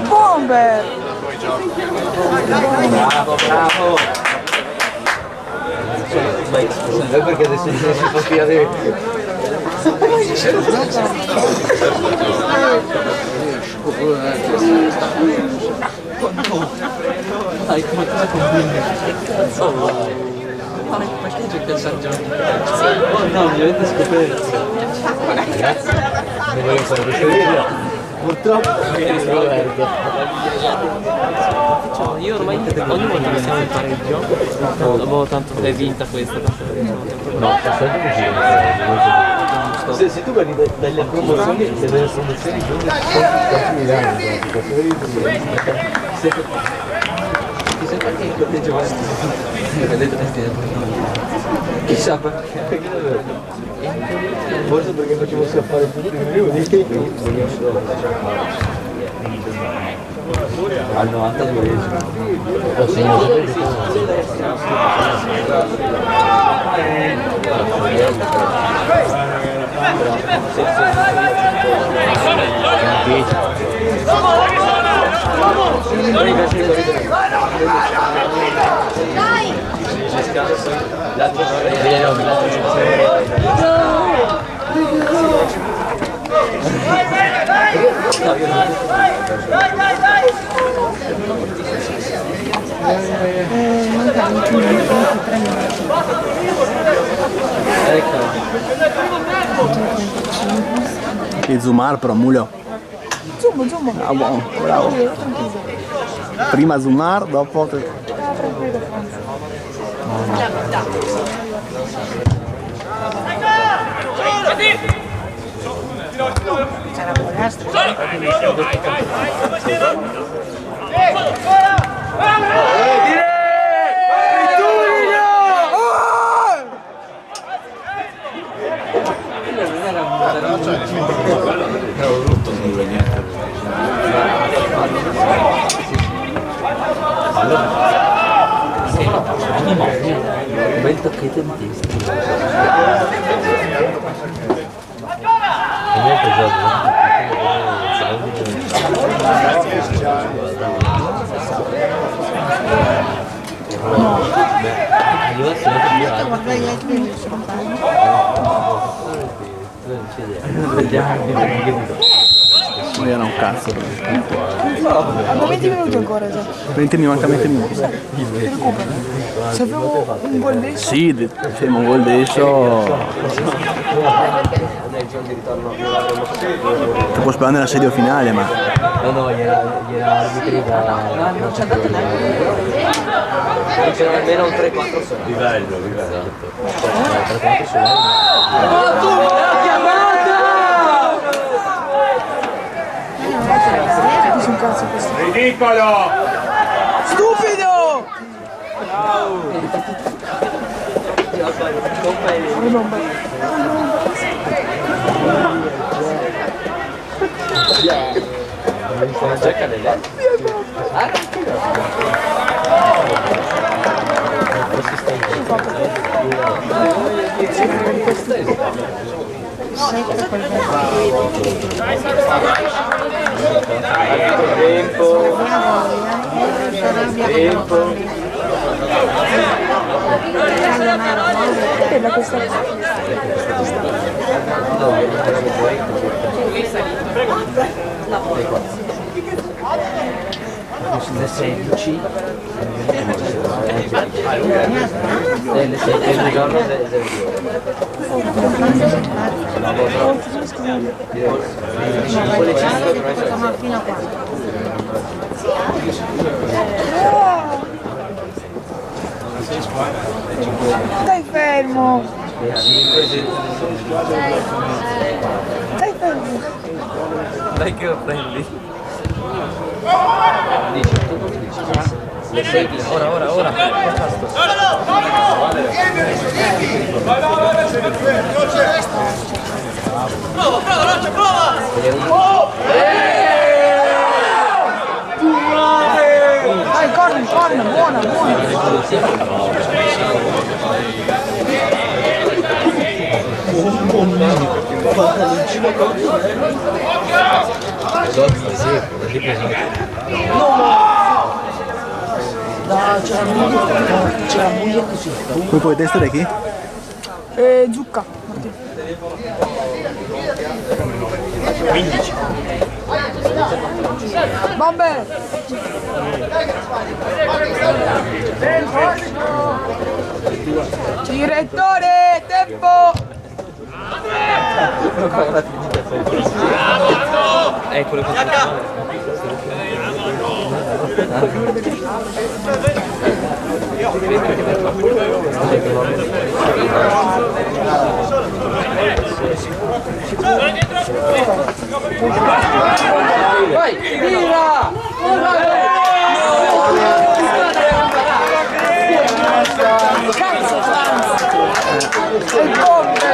Bomber! Bravo, bravo! Vai, scusa, perché adesso non si può spiegare. Dai, come cosa combini? Ma perché giochi a San Giovanni? Oh no, mi avete scoperto. Ragazzi, non voglio fare questo video. Purtroppo mi scoperto. Io ormai ogni volta che siamo in pareggio, dopo tanto è vinta questa, no, se tu guardi dalle promozioni, se delle promozioni chissà perché il Giovanni chissà perché forse perché facciamo scappare tutti i minuti al 92esimo lo segno Manca 20 minuti, 3 minuti. E zoomar però Mulio. Zoom. Ah, buono, bravo. Prima zoomar, dopo... C'era pollastra. un bel tocchetto di testa. Guarda gli altri che sono Non era un cazzo. Hanno 20 minuti ancora già. 20 mi manca 20 minuti. Se avevo un gol adesso. Sì, fermo un gol adesso. Ti può sperare nell'assedio finale, ma. No, gliela arbitri da... non ci ha dato neanche. Non c'era almeno un 3-4 su livello. Esatto. 3-4 su livello. Ridicolo! Stupido! Sono già cadelle. Bella questa. Le 16 le 16 del giorno fino a qua. Stai fermo! Stai fermo! dai che lo prendi. Ora. Dai, corna, buona. C'era moglie così. Poi puoi testare chi? Zucca. 15. Bombe! Direttore, tempo! Quello che Vai, tira! Cazzo, e bombe!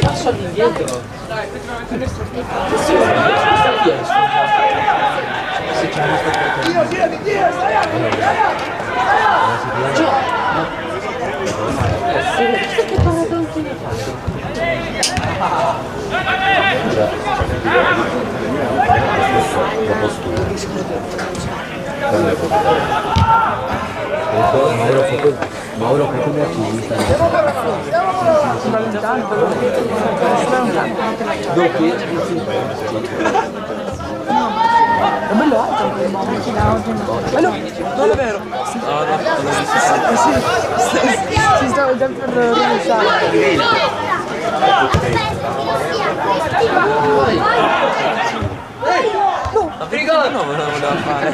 Passo all'indietro. Mauro come attivista. È bello alto quel momento. Bello, non è vero. Si stava già per rovesciare. Africano no, me lo voleva fare.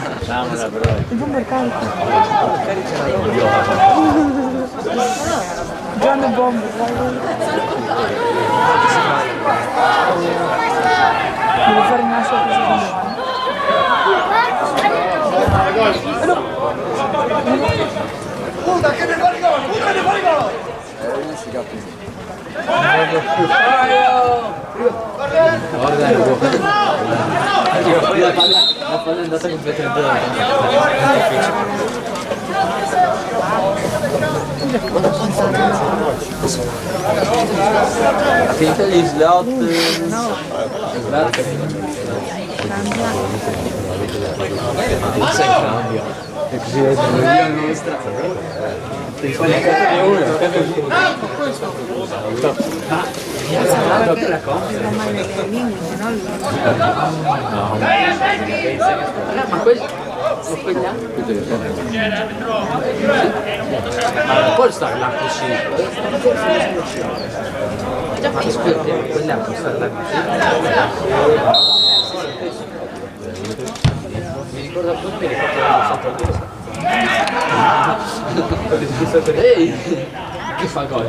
Il bomber carico. Grande bomber, devo fare una sua cosa. Puta che ne fuori gol! Puta ne fuori gol! La palla è andata completamente attenta agli slot. Cambia. E così è la nostra. Ma quelli non può stare là così. Quella può stare là così. Mi ricorda tutti il fatto che ehi! Che fa gol?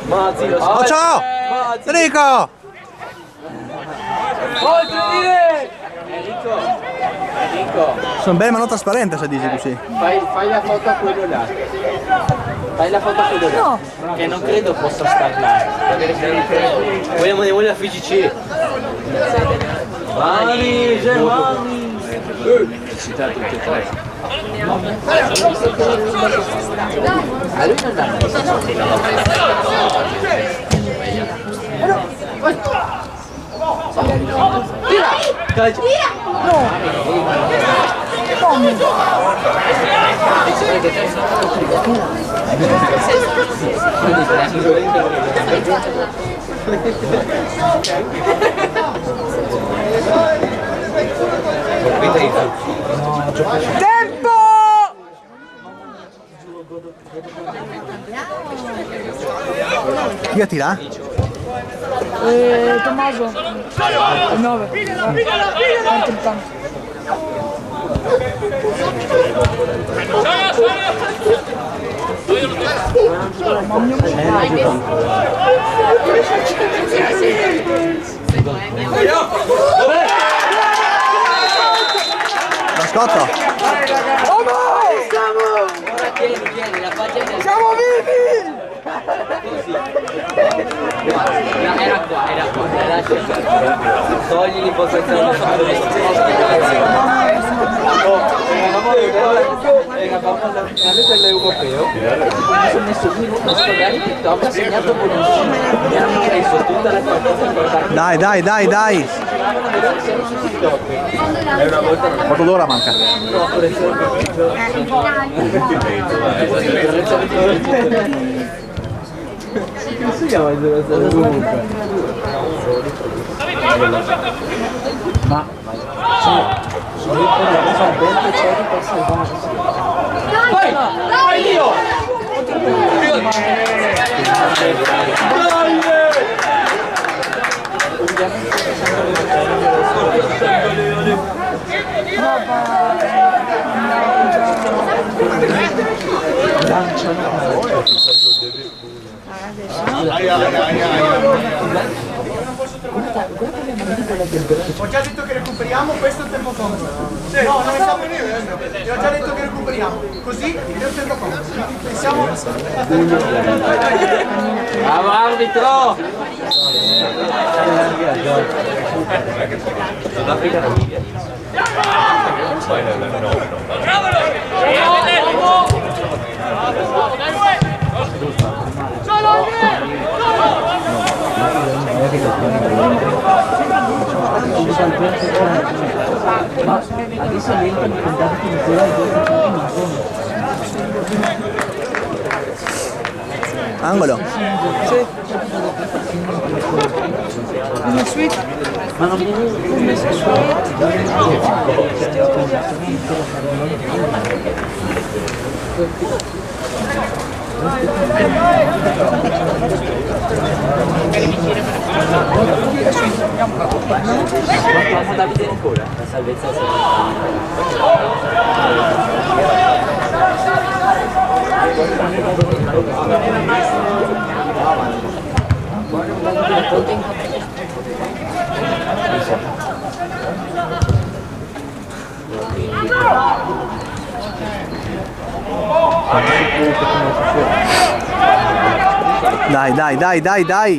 Mazzi lo Oh, ciao! Enrico! Oltre dire! Enrico! Sono bello ma non trasparente se dici così. Fai la foto a quello là. Fai la foto a quello là. No. Che non credo possa stare là. Vogliamo la FGC. Mani, Germani! Citate tutte e tre. A lui non danno. Tira! Calcio! No! Come? Tempo! Chi la tira? Tommaso, il 9. Tanto il tanto. Lo scotto! Tieni, la pagina. Siamo vivi! Era qua, lascia. Togli l'impostazione. Eravamo alla finale dell'europeo, mi sono messo lì a sfogliare TikTok, ha segnato buonissimo, mi hanno messo tutta la partita importante. Dai! È una volta Quanto d'ora manca? no, come si chiama il 0-0 comunque? Ma sono dentro c'è di passa il basso. Vai io! Ho già detto che recuperiamo, questo è il tempo comodo. No, non sta venendo. Ti ho già detto che recuperiamo. Così è il tempo comodo. Pensiamo. Bravo arbitro! Sudafrica Namibia. Ma adesso diventano i contatti di quella Angolo. Una suite. ma non viene facciamo da vedere ancora la salvezza Dai.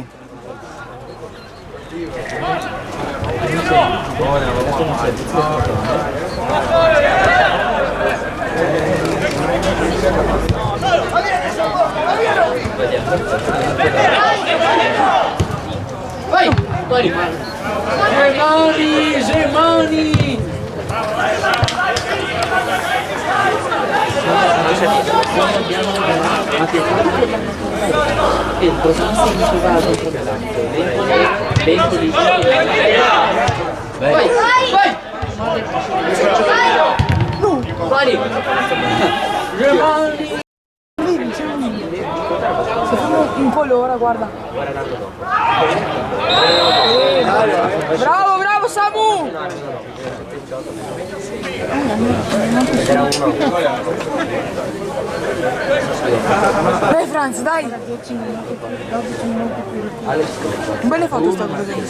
vai, vai, Germani! Il processo di trovato vai, vai, Germani! Se fanno un po' l'ora, guarda. Bravo Samu! Dai Franz, dai! Un belle foto sto vedendo,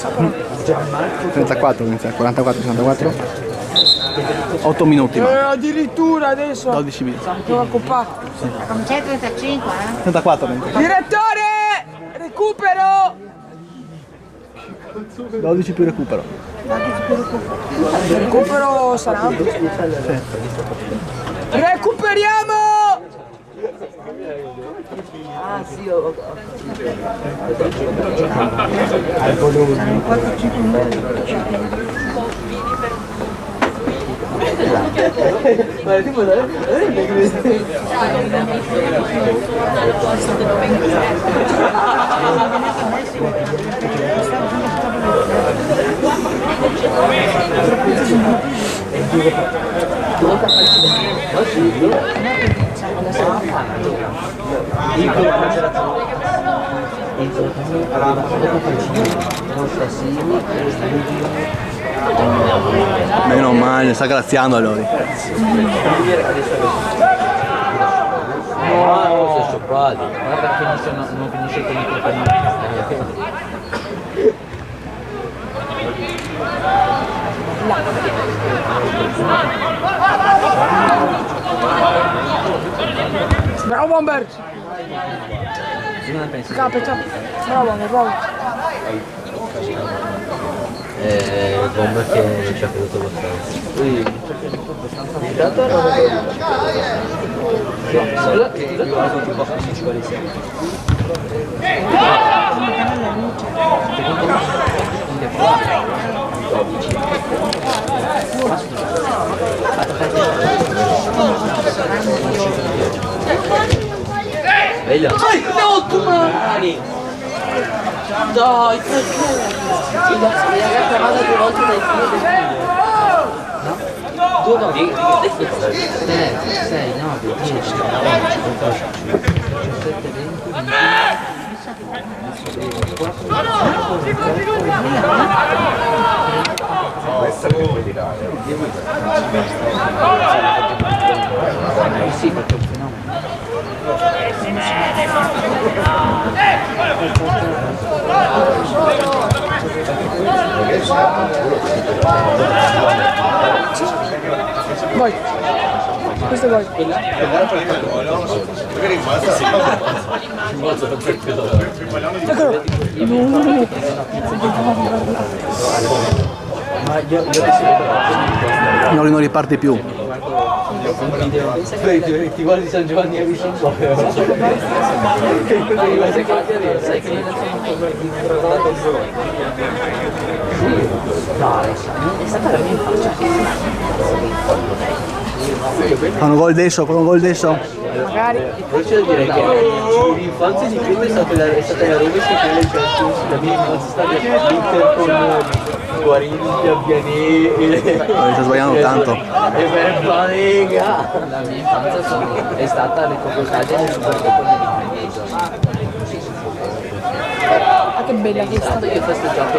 34, 44, 64. 8 minuti. Addirittura adesso! 12 minuti. Devo accopare. Come c'è 35, eh? 34. Direttore! Recupero! 12 più recupero. Recupero sarà. Recuperiamo! Ah sì, ho Al volume. 4-5 minuti. ma tipo assassini e Meno male, sta graziando allora. no, sono sciopati. Guarda che non finisce con i protagonisti. Bravo Bomber! Cosa ne pensi? Capo, ciao. Bravo Bomber, bravo. Bomber che non ci ha creduto abbastanza. Intanto solo che io guardo tutti i posti si ci vuole Sveglio! No, tu mani! Dai, perché? Mi ha chiamato 2 volte dai figli. No? 2 no, 6, 9, 10, 11, 12, 17, 20, sì, perché è un fenomeno. Vai. Questo è vai. Eccolo. Noli non riparte più. Ti guardi San Giovanni e San Giovanni. Sai che è stata la mia Fanno gol adesso, fanno gol adesso. Magari. Poi c'è da dire che l'infanzia di Pietro è stata la Roma che quella Champions, la mia infanzia è stata l'Inter con Guarini, Bianè Sta sbagliando tanto. e Verbanega. La mia infanzia è stata le Coppetaglie del Supercoppa Ah, che bella questa. io ho festeggiato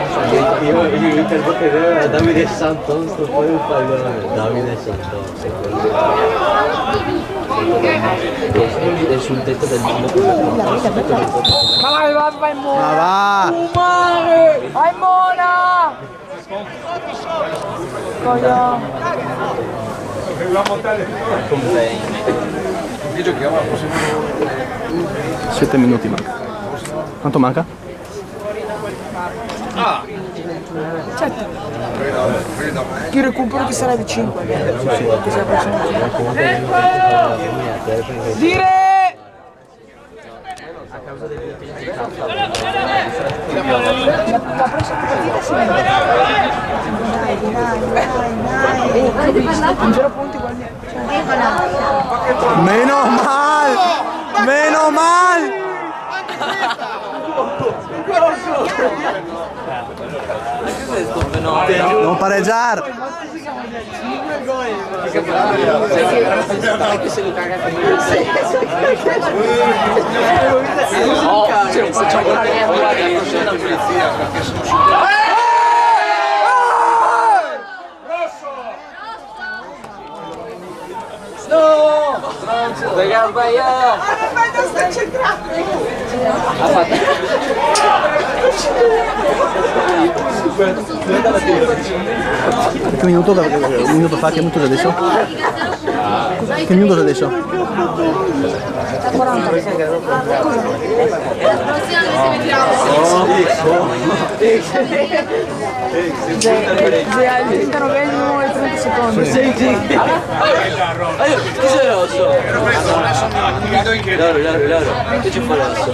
io interpreterò Davide Santon, sto poi un pallone Davide Santon è sul tetto del mondo. Ma vai Mona. Ma va! Umare! Vai Mona! Coglione. 7 minuti manca. Quanto manca? Certo. Più recupero che sarà vicino. Dire! La prossima partita si vede. Dai. 0 punti guardi. Meno mal! Meno mal! Non pareggiare! Se lo caga se non facciamo la polizia perché sono perché ha sbagliato! Aspetta, sta centrando! Ha fatto! Che minuto fa? Che minuto è adesso? Che minuto è adesso? 40. Il 39esimo e 30 secondi. Sì. Chi sei rosso? Loro. Che ci fa rosso?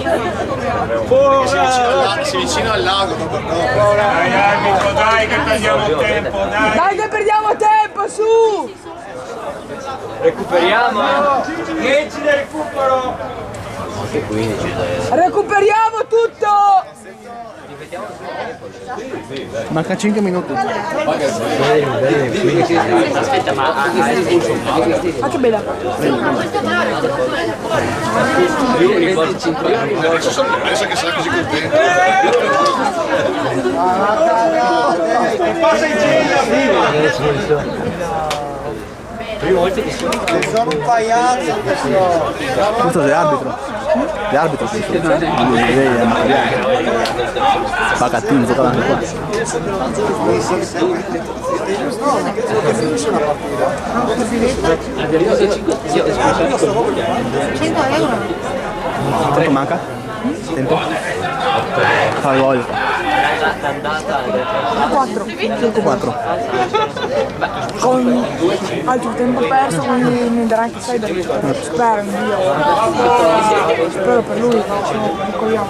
Si vicino al lago, Dai arbitro, dai che perdiamo tempo, dai! Dai che perdiamo tempo, su! Recuperiamo? 10 da recupero! Anche 15 Recuperiamo tutto! Manca 5 minuti. Aspetta, ma Ah, che bella! Io mi porto 5 anni. Adesso che sarà così contento. Passa in giro! Sono un pagliaccio. Questo è arbitro. È arbitro questo. Lei è amatoriale. Pagattino, tutta la qua. €100. Quanto manca? Tempo? Fai gol. 4. Con altro tempo perso, quindi mi darà anche 6 da spero in Dio. Spero per lui, sono un coglione.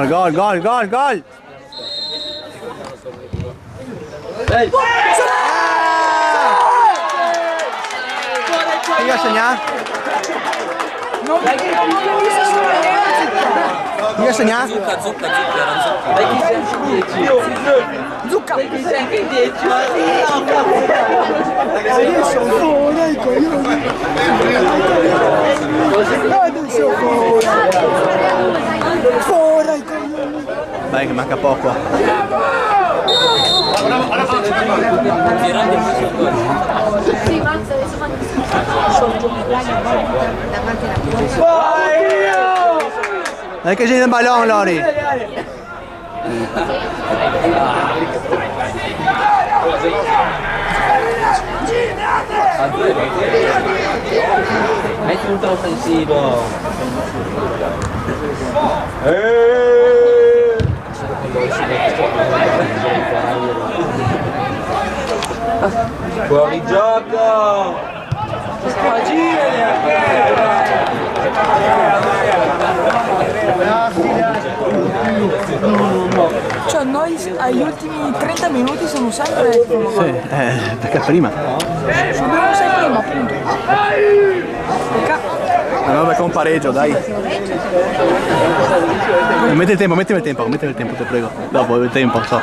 Gol! Chi ha segnato? Non mi visto solo Chi ha segnato? Zucca. Dai chi sei anche 10. Zucca! Dai chi sei anche 10. Adesso fuori i coglioni! Adesso fuori i coglioni! Dai che manca poco. Sì, mazza, adesso fanno Dai che sei nel ballone, Lori. Metti un offensivo. Fuori gioco! Cioè noi agli ultimi 30 minuti siamo sempre tipo Sì, perché prima. abbiamo sempre prima appunto. No, perché un pareggio, dai. Metti il tempo, ti prego. Dopo il tempo, so.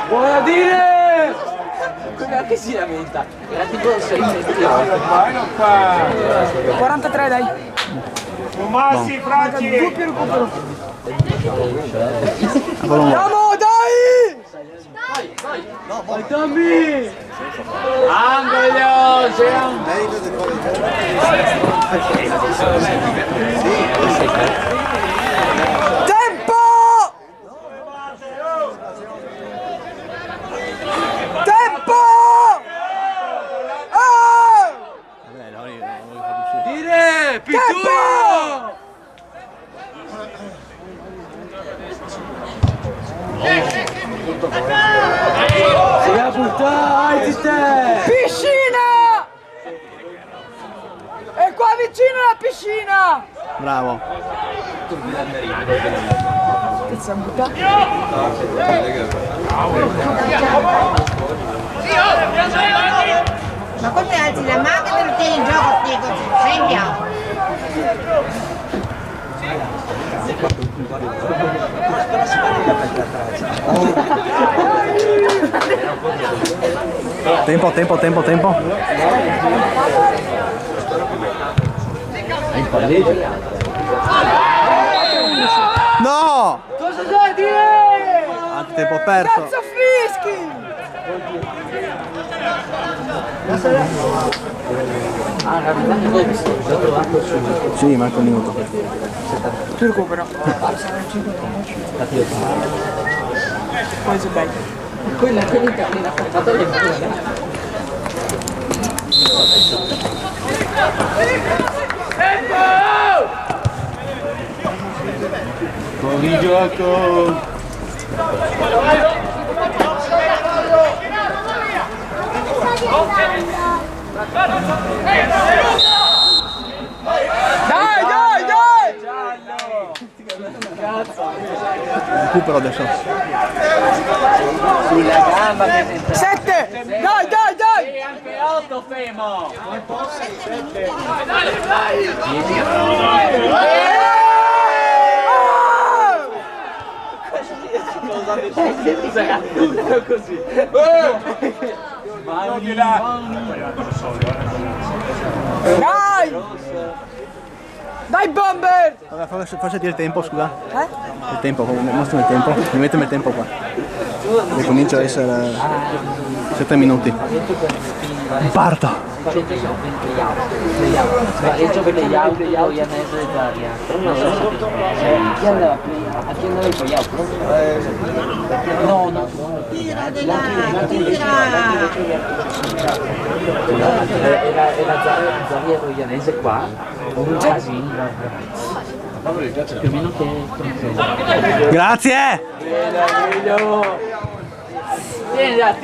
Buona dire! Come anche si lamenta? Era tipo 6 metri. 43 dai. Fumassi, Franci! Doppio recupero. Andiamo! Andiamo, dai! Vai Tommy! Angolo! Tempo! Tempo! Dire! Pittura! Si va a buttare, Piscina! È qua vicino la piscina! Bravo. Che si è buttato? Ma come alzi la mano e te lo tieni in gioco, Diego? Scendiamo. Tempo. No! Cosa vuoi dire? Altro tempo perso. Cazzo fischi! Sì, manca un minuto. Ti recupero. Poi sei bello. Quella cammina fatto le mani. Fuori gioco! Dai! Recupero adesso. Sulla gamba che si 7! Dai! anche 8 Femo! tutto così. Dai! Dai bomber! Vabbè, facciati il tempo, scusa. Eh? Il tempo, mostrami il tempo. Mi metto il tempo qua. E comincia a essere 7 minuti. Parto! Pareggio playout Ianese Italia. Chi andava a chi andava in playout? No. Era Zariero Ianese qua, un casino. Più o meno che... Grazie! Tira!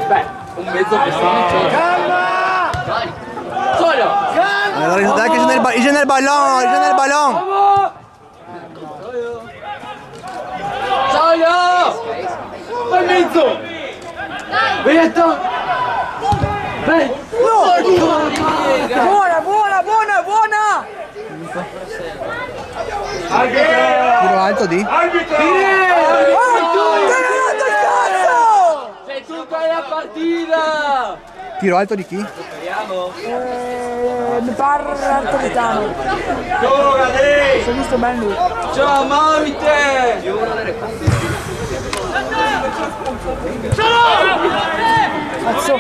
Beh, un mezzo pestone c'è. Calma! Solo! Allora, dai che c'è nel ballon! Solo! Vai in mezzo! Veneto! Vai! Buona! Tiro alto di? Sei tutta la partita! Tiro alto di chi? Mi pare Artoritano. Si è visto bene lui. Ciao Maite! Cazzo!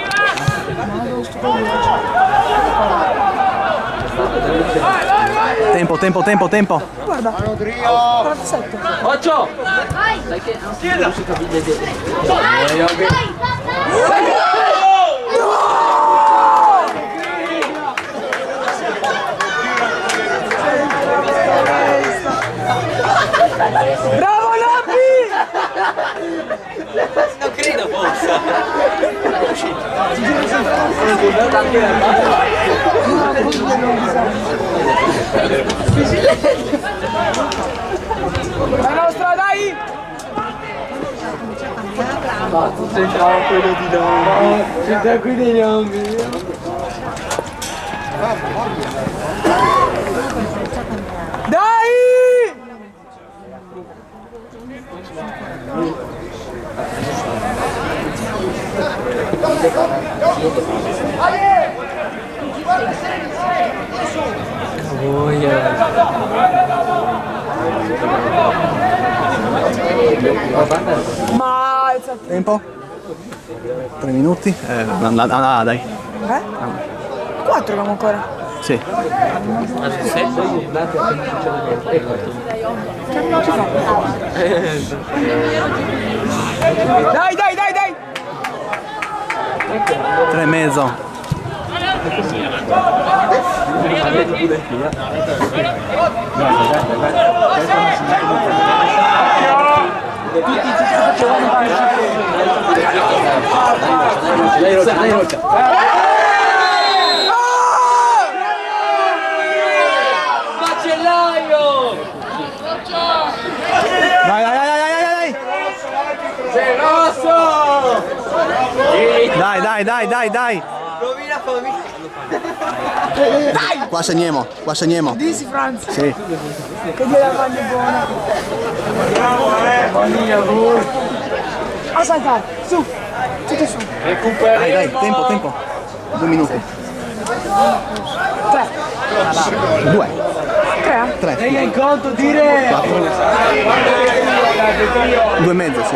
Tempo. Guarda. 47.8! Sai che non si capisce Bravo Loppi! Non credo possa! La nostra, dai! Ma tu c'entrava quello di noi! C'entra qui dei nomi! Dai! Ma alzati. Tempo? 3 minuti? Dai. 4 abbiamo ancora. Sì. Dai! 3 e mezzo. Macellaio! Dai! Sei rosso! Dai! Rovina famiglia! Qua segniamo. Dici Franz, Sì. che dia la maglia buona. A saltare, su, tutti su. Dai, tempo. 2 minuti. 3. 2. 3? 3. in conto dire! 2 e mezzo, sì.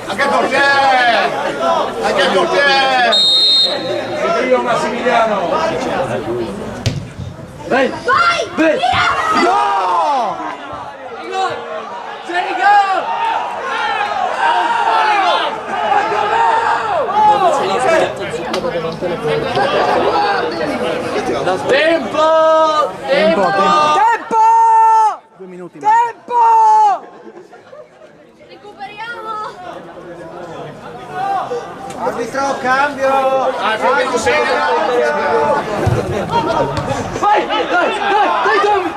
Anche portiere! Io Massimiliano! Vai! No! Sei gol! Tempo! 2 minuti. Tempo! Recuperiamo! Arbitro, cambio! Vai! Dai, Tommy!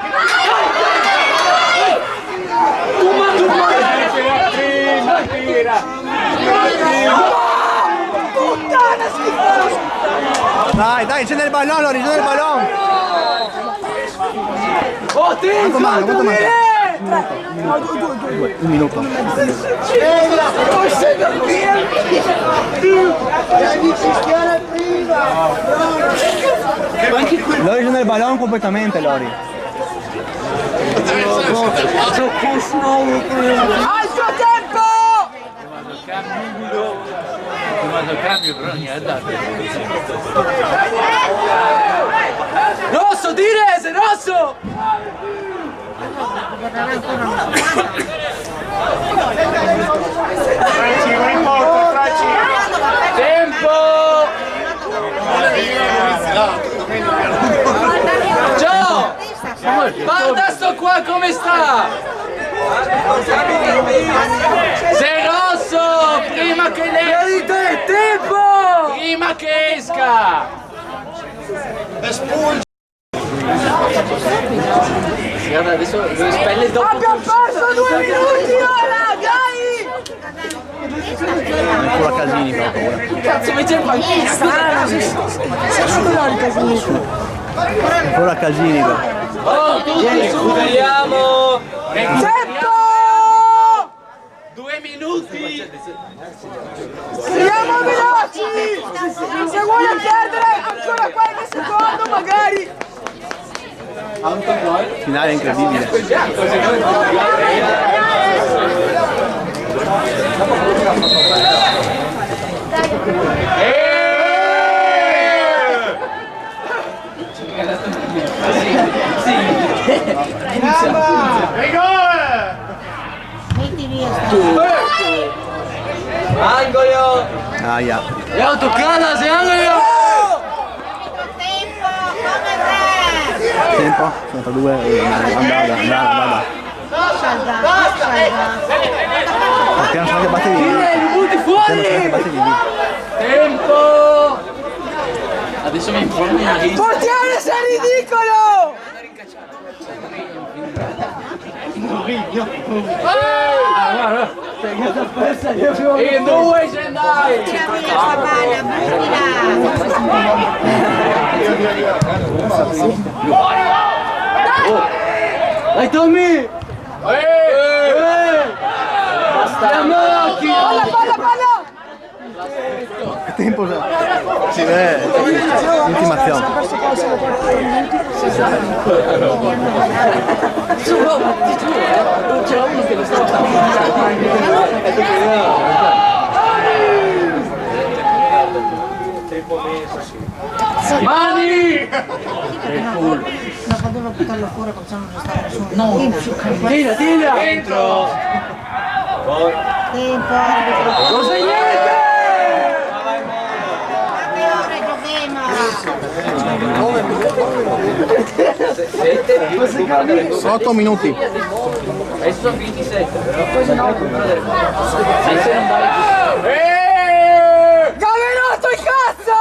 Puttana schifosa! Dai, c'è nel ballon, Lori, c'è nel ballon. Quanto manca? Quanto manca? Un minuto. Lori sono nel ballon completamente, Lori. Altro tempo! Rosso, Direse, rosso! Tempo! Ciao! Guarda sto qua come sta! Sei rosso! Prima che lei... Tempo! Prima che esca! Guarda, adesso le spelle dopo... Abbiamo perso 2 minuti ora, dai! Ancora Casini però paura. Cazzo, invece il panchina! Ancora Casini però. Oh, tutti superiamo! Tempo! 2 minuti! Siamo veloci! Se vuole perdere ancora qualche secondo magari! Finale incredibile. Metti via Angolo! Aia. E autocada, sei angolo! Tempo? 92. Andata. Perché non sono che batte vivi? Li butti Perché non sono che fuori! batte vivi? Tempo! Adesso mi informi una lista. Portiere, sei ridicolo! E 2 ce andai! Tira via sta palla, Dai Tommy! Palla! Che tempo c'è? Si vede. Ultimazione. Perso qua solo 4 minuti. Non c'era uno che lo stava Mani! Non potevo buttarlo fuori perché non stava nessuno. No, Tira! Dentro! tempo, arbitro. Cosa niente! Quante ore giochiamo? 8 minuti. Adesso sono 27. Cosa no? Se non vai... Gavenotto il cazzo!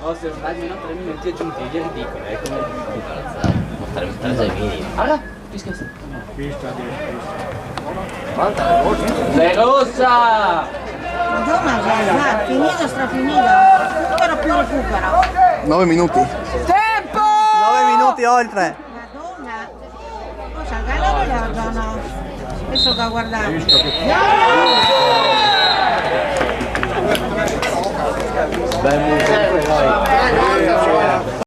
Oh, se non dai almeno 3 minuti aggiuntivi è ridicolo, è come... Potremmo stare già minimo. Allora, fischia. Sei rossa! Madonna, già, finito, strafinito. Ora più recupero. 9 minuti. Tempo! 9 minuti oltre. Madonna. Cosa, gallo o no? Adesso da guardare. Beh,